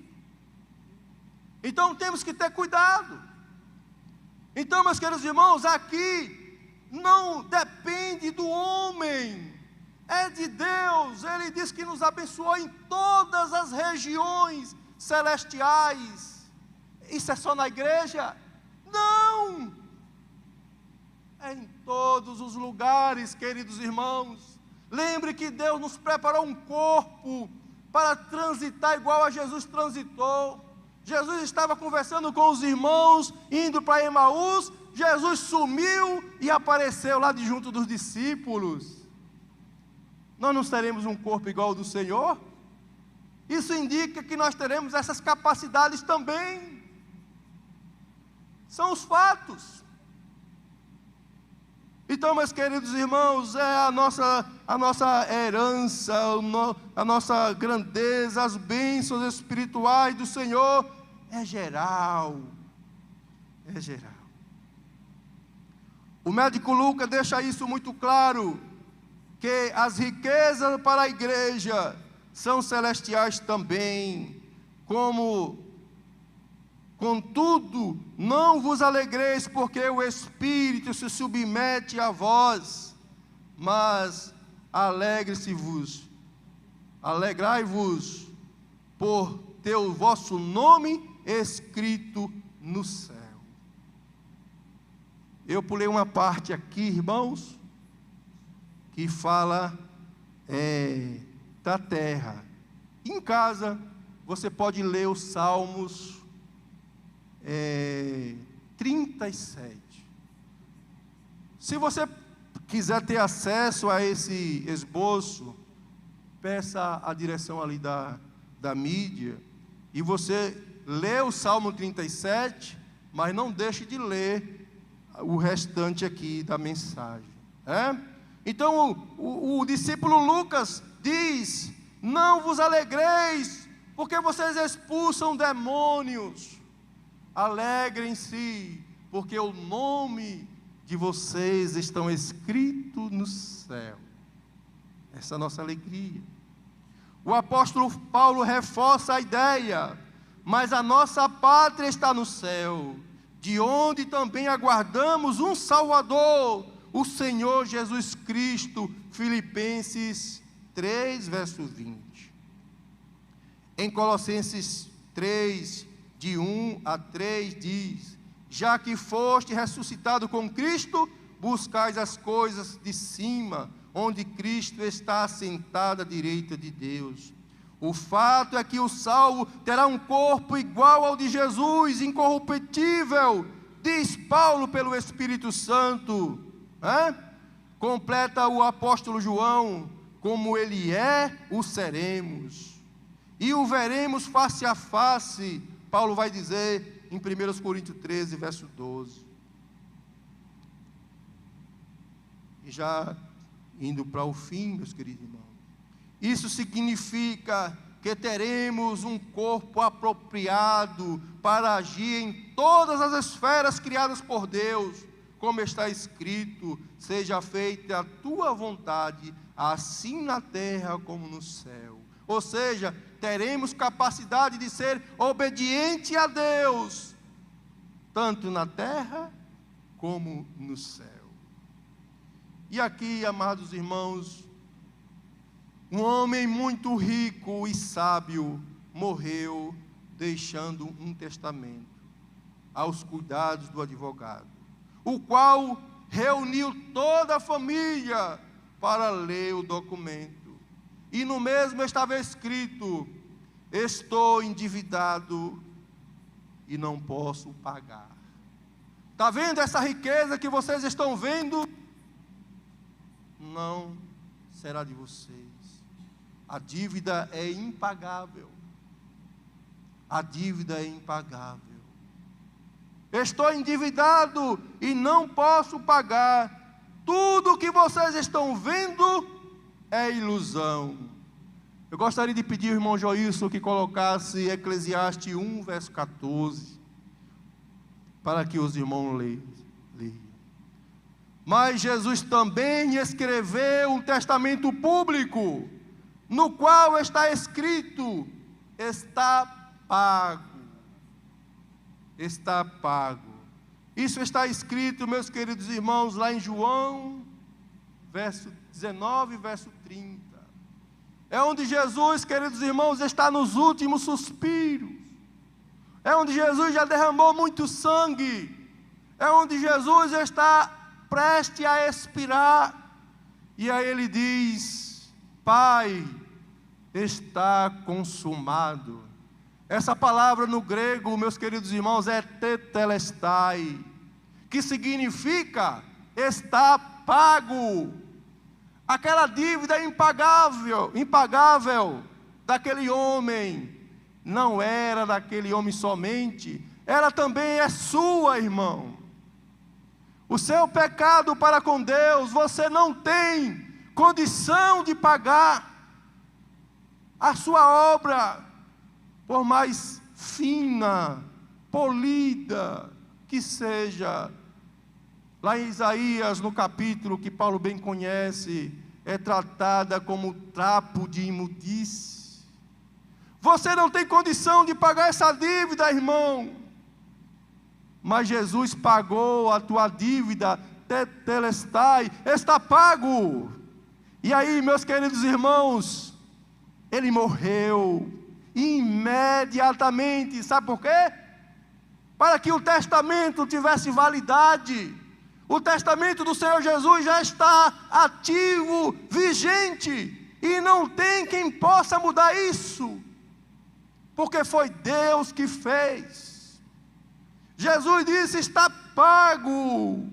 Então temos que ter cuidado. Então, meus queridos irmãos, aqui não depende do homem, é de Deus. Ele diz que nos abençoou em todas as regiões celestiais. Isso é só na igreja? Não! É em todos os lugares, queridos irmãos. Lembre que Deus nos preparou um corpo para transitar igual a Jesus transitou. Jesus estava conversando com os irmãos, indo para Emaús. Jesus sumiu e apareceu lá de junto dos discípulos. Nós não teremos um corpo igual ao do Senhor? Isso indica que nós teremos essas capacidades também. São os fatos. Então, meus queridos irmãos, é a nossa herança, a nossa grandeza, as bênçãos espirituais do Senhor, é geral. É geral. O médico Lucas deixa isso muito claro, que as riquezas para a igreja são celestiais também, contudo, não vos alegreis porque o Espírito se submete a vós, mas alegrai-vos por ter o vosso nome escrito no céu. Eu pulei uma parte aqui, irmãos, que fala da terra. Em casa, você pode ler os Salmos 37. Se você quiser ter acesso a esse esboço, peça a direção ali da mídia, e você lê o Salmo 37, mas não deixe de ler o restante aqui da mensagem. Então o discípulo Lucas diz: não vos alegreis, porque vocês expulsam demônios. Alegrem-se, porque o nome de vocês estão escrito no céu. Essa é a nossa alegria. O apóstolo Paulo reforça a ideia: mas a nossa pátria está no céu, de onde também aguardamos um Salvador, o Senhor Jesus Cristo. Filipenses 3, verso 20. Em Colossenses 3, de 1 a 3, diz: já que foste ressuscitado com Cristo, buscais as coisas de cima, onde Cristo está assentado à direita de Deus. O fato é que o salvo terá um corpo igual ao de Jesus, incorruptível, diz Paulo pelo Espírito Santo. Completa o apóstolo João: como ele é, o seremos, e o veremos face a face. Paulo vai dizer em 1 Coríntios 13, verso 12. E já indo para o fim, meus queridos irmãos, isso significa que teremos um corpo apropriado para agir em todas as esferas criadas por Deus, como está escrito: seja feita a tua vontade, assim na terra como no céu. Ou seja, teremos capacidade de ser obediente a Deus, tanto na terra como no céu. E aqui, amados irmãos, um homem muito rico e sábio morreu, deixando um testamento aos cuidados do advogado, o qual reuniu toda a família para ler o documento. E no mesmo estava escrito: estou endividado e não posso pagar. Está vendo essa riqueza que vocês estão vendo? Não será de vocês. A dívida é impagável. A dívida é impagável. Estou endividado e não posso pagar. Tudo o que vocês estão vendo é ilusão. Eu gostaria de pedir ao irmão Joilson que colocasse Eclesiastes 1, verso 14, para que os irmãos leiam. Mas Jesus também escreveu um testamento público, no qual está escrito: está pago. Está pago. Isso está escrito, meus queridos irmãos, lá em João, verso 19, verso 30. É onde Jesus, queridos irmãos, está nos últimos suspiros. É onde Jesus já derramou muito sangue. É onde Jesus está prestes a expirar. E aí ele diz: Pai, está consumado. Essa palavra no grego, meus queridos irmãos, é tetelestai, que significa está pago. Aquela dívida impagável daquele homem, não era daquele homem somente, ela também é sua, irmão. O seu pecado para com Deus, você não tem condição de pagar. A sua obra, por mais fina, polida que seja, lá em Isaías, no capítulo que Paulo bem conhece, é tratada como trapo de imundice. Você não tem condição de pagar essa dívida, irmão. Mas Jesus pagou a tua dívida, tetelestai, está pago. E aí, meus queridos irmãos, ele morreu imediatamente. Sabe por quê? Para que o testamento tivesse validade. O testamento do Senhor Jesus já está ativo, vigente, e não tem quem possa mudar isso, porque foi Deus que fez. Jesus disse: está pago.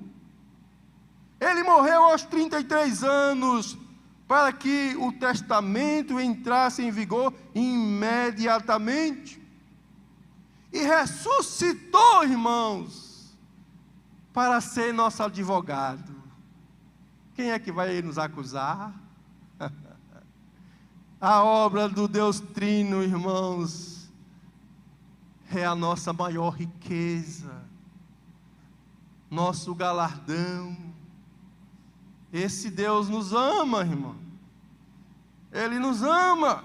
Ele morreu aos 33 anos, para que o testamento entrasse em vigor imediatamente. E ressuscitou, irmãos, para ser nosso advogado. Quem é que vai nos acusar? A obra do Deus Trino, irmãos, é a nossa maior riqueza, nosso galardão. Esse Deus nos ama, irmão. Ele nos ama.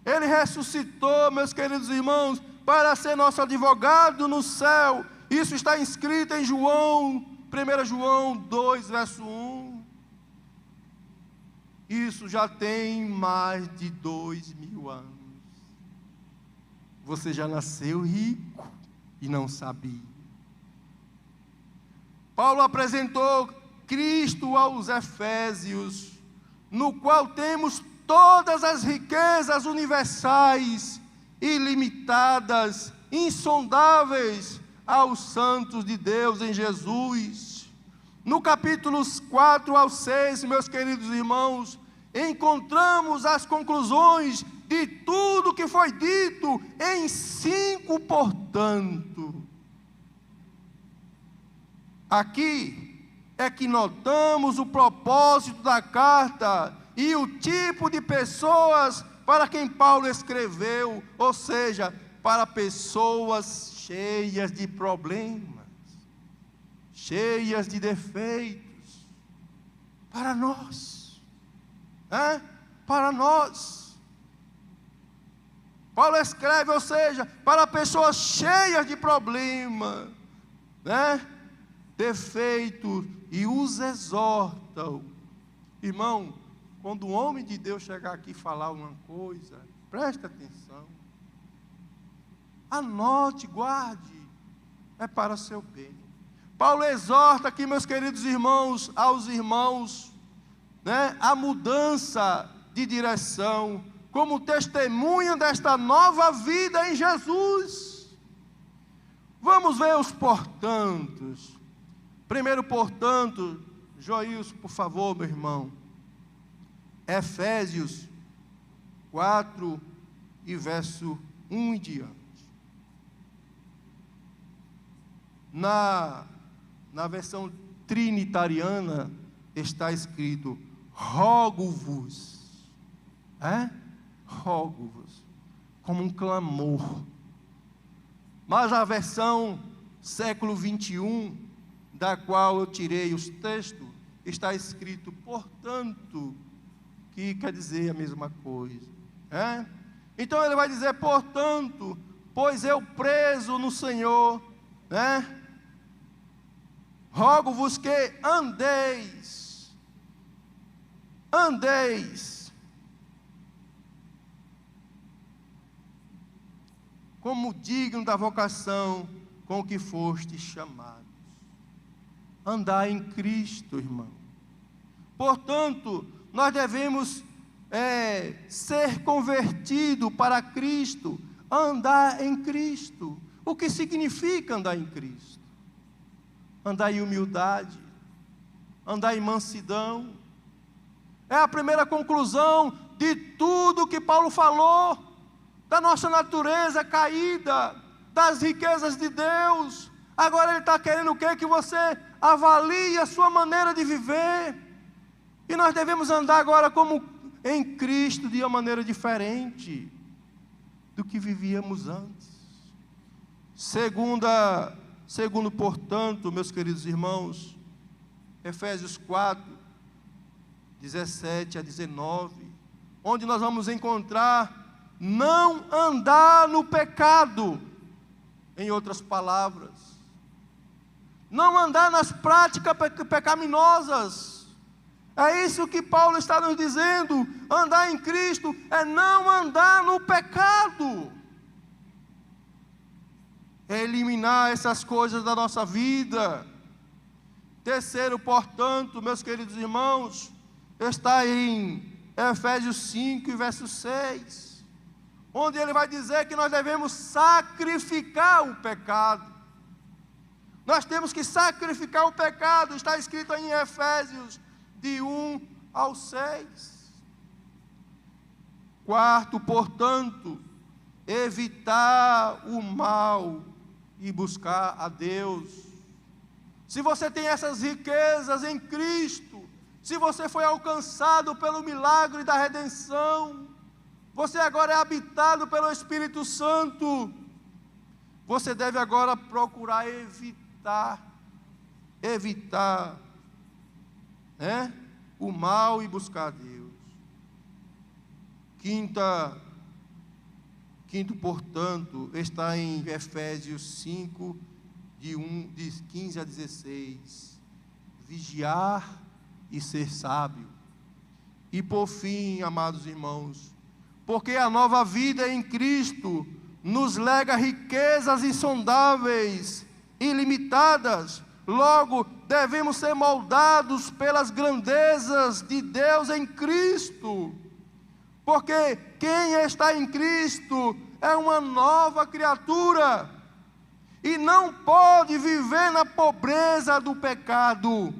Ele ressuscitou, meus queridos irmãos, para ser nosso advogado no céu. Isso está escrito em João, 1 João 2, verso 1. Isso já tem mais de 2000 anos. Você já nasceu rico e não sabia. Paulo apresentou Cristo aos Efésios, no qual temos todas as riquezas universais, ilimitadas, insondáveis, aos santos de Deus em Jesus. No capítulos 4 ao 6, meus queridos irmãos, encontramos as conclusões de tudo que foi dito em 5, portanto. Aqui é que notamos o propósito da carta e o tipo de pessoas para quem Paulo escreveu, ou seja, para pessoas cheias de problemas, cheias de defeitos, para nós, para nós. Paulo escreve, ou seja, para pessoas cheias de problemas, defeitos, e os exortam. Irmão, quando um homem de Deus chegar aqui e falar uma coisa, preste atenção. Anote, guarde, é para seu bem. Paulo exorta aqui, meus queridos irmãos, aos irmãos, a mudança de direção, como testemunha desta nova vida em Jesus. Vamos ver os portantos. Primeiro, portanto, Joilson, por favor, meu irmão, Efésios 4 e verso 1 em diante. Na versão trinitariana está escrito: rogo-vos, rogo-vos, como um clamor. Mas a versão século 21 da qual eu tirei os textos, está escrito, portanto, que quer dizer a mesma coisa. Então ele vai dizer, portanto, pois eu preso no Senhor, rogo-vos que andeis, como digno da vocação com que fostes chamados. Andar em Cristo, irmão. Portanto, nós devemos ser convertido para Cristo, andar em Cristo. O que significa andar em Cristo? Andar em humildade, andar em mansidão. É a primeira conclusão de tudo que Paulo falou, da nossa natureza caída, das riquezas de Deus. Agora ele está querendo o quê? Que você avalie a sua maneira de viver. E nós devemos andar agora como em Cristo, de uma maneira diferente do que vivíamos antes. Segundo, portanto, meus queridos irmãos, Efésios 4, 17 a 19, onde nós vamos encontrar não andar no pecado, em outras palavras, não andar nas práticas pecaminosas. É isso que Paulo está nos dizendo. Andar em Cristo é não andar no pecado, é eliminar essas coisas da nossa vida. Terceiro, portanto, meus queridos irmãos, está em Efésios 5, verso 6, onde ele vai dizer que nós devemos sacrificar o pecado. Nós temos que sacrificar o pecado. Está escrito em Efésios, de 1 ao 6. Quarto, portanto, evitar o mal e buscar a Deus. Se você tem essas riquezas em Cristo, se você foi alcançado pelo milagre da redenção, você agora é habitado pelo Espírito Santo, você deve agora procurar evitar o mal e buscar a Deus. Quinto, portanto, está em Efésios 5, de 15 a 16. Vigiar e ser sábio. E por fim, amados irmãos, porque a nova vida em Cristo nos lega riquezas insondáveis, ilimitadas. Logo, devemos ser moldados pelas grandezas de Deus em Cristo. Porque quem está em Cristo é uma nova criatura e não pode viver na pobreza do pecado,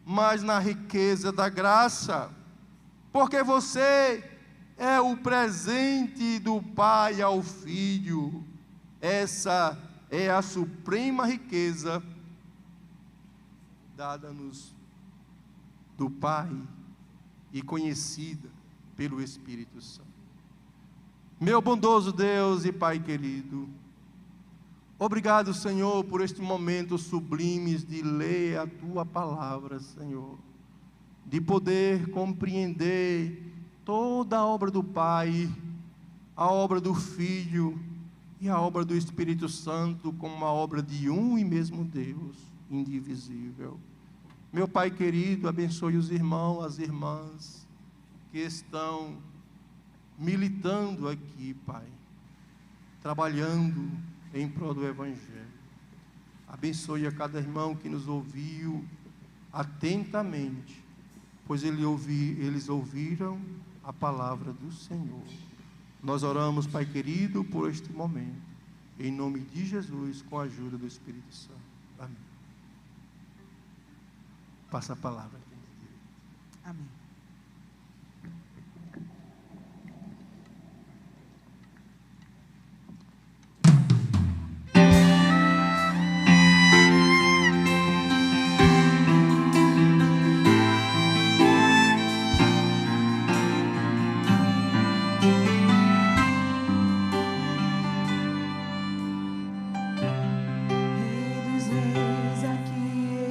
mas na riqueza da graça. Porque você é o presente do Pai ao Filho. Essa é a suprema riqueza dada-nos do Pai e conhecida pelo Espírito Santo. Meu bondoso Deus e Pai querido, obrigado, Senhor, por este momento sublime de ler a Tua palavra, Senhor, de poder compreender toda a obra do Pai, a obra do Filho e a obra do Espírito Santo como uma obra de um e mesmo Deus, indivisível. Meu Pai querido, abençoe os irmãos, as irmãs que estão militando aqui, Pai, trabalhando em prol do Evangelho. Abençoe a cada irmão que nos ouviu atentamente, pois eles ouviram a palavra do Senhor. Nós oramos, Pai querido, por este momento, em nome de Jesus, com a ajuda do Espírito Santo. Amém. Passa a palavra. Amém. Rei dos reis, aqui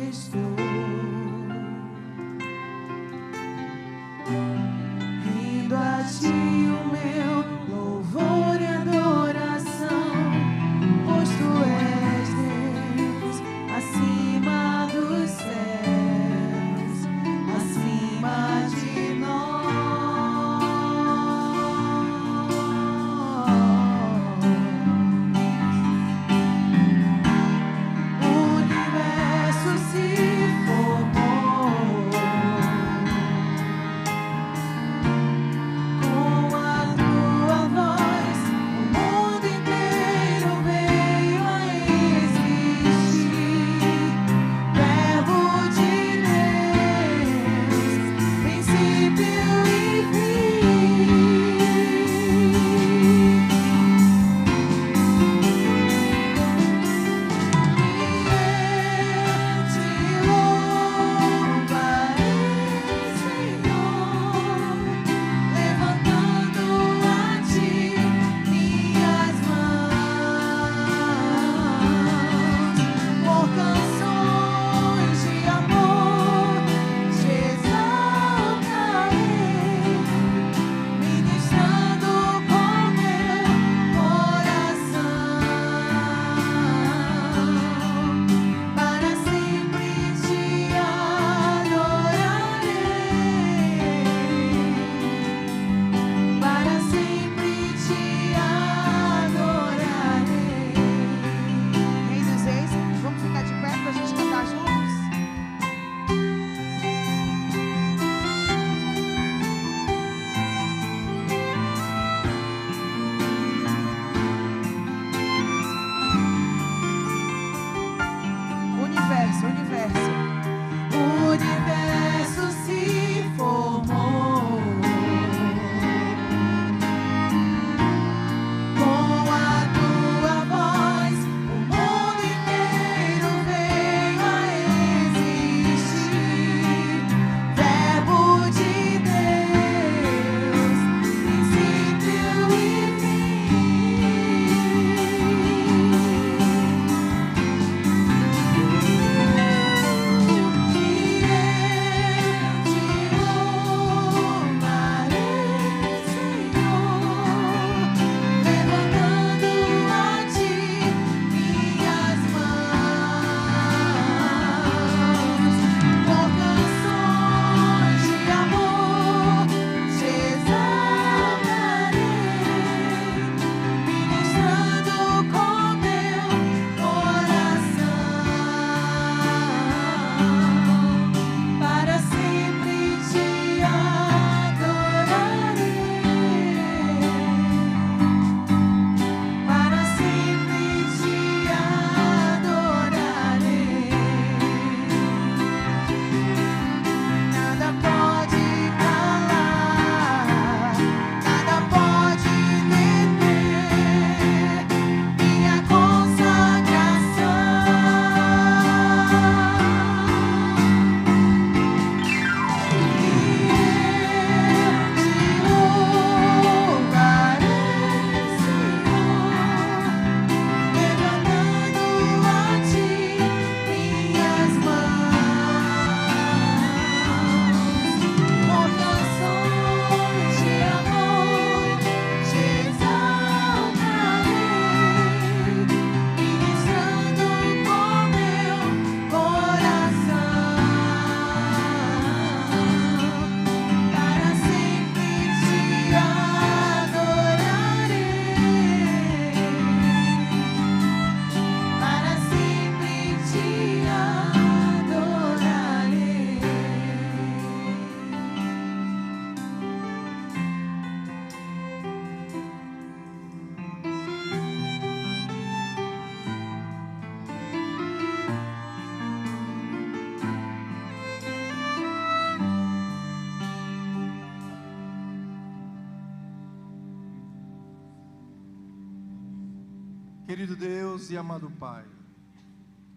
Querido Deus e amado Pai,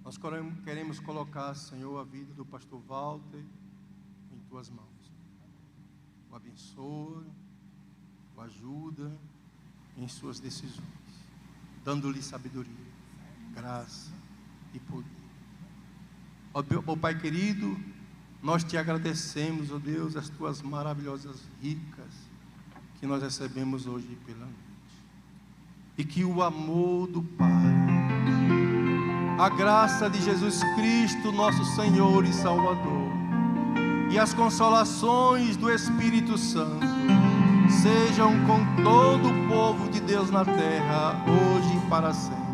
nós queremos colocar, Senhor, a vida do pastor Walter em Tuas mãos. O abençoa, o ajuda em suas decisões, dando-lhe sabedoria, graça e poder. Ó Pai querido, nós te agradecemos, ó Deus, as Tuas maravilhosas ricas que nós recebemos hoje pela noite. E que o amor do Pai, a graça de Jesus Cristo, nosso Senhor e Salvador, e as consolações do Espírito Santo sejam com todo o povo de Deus na terra, hoje e para sempre.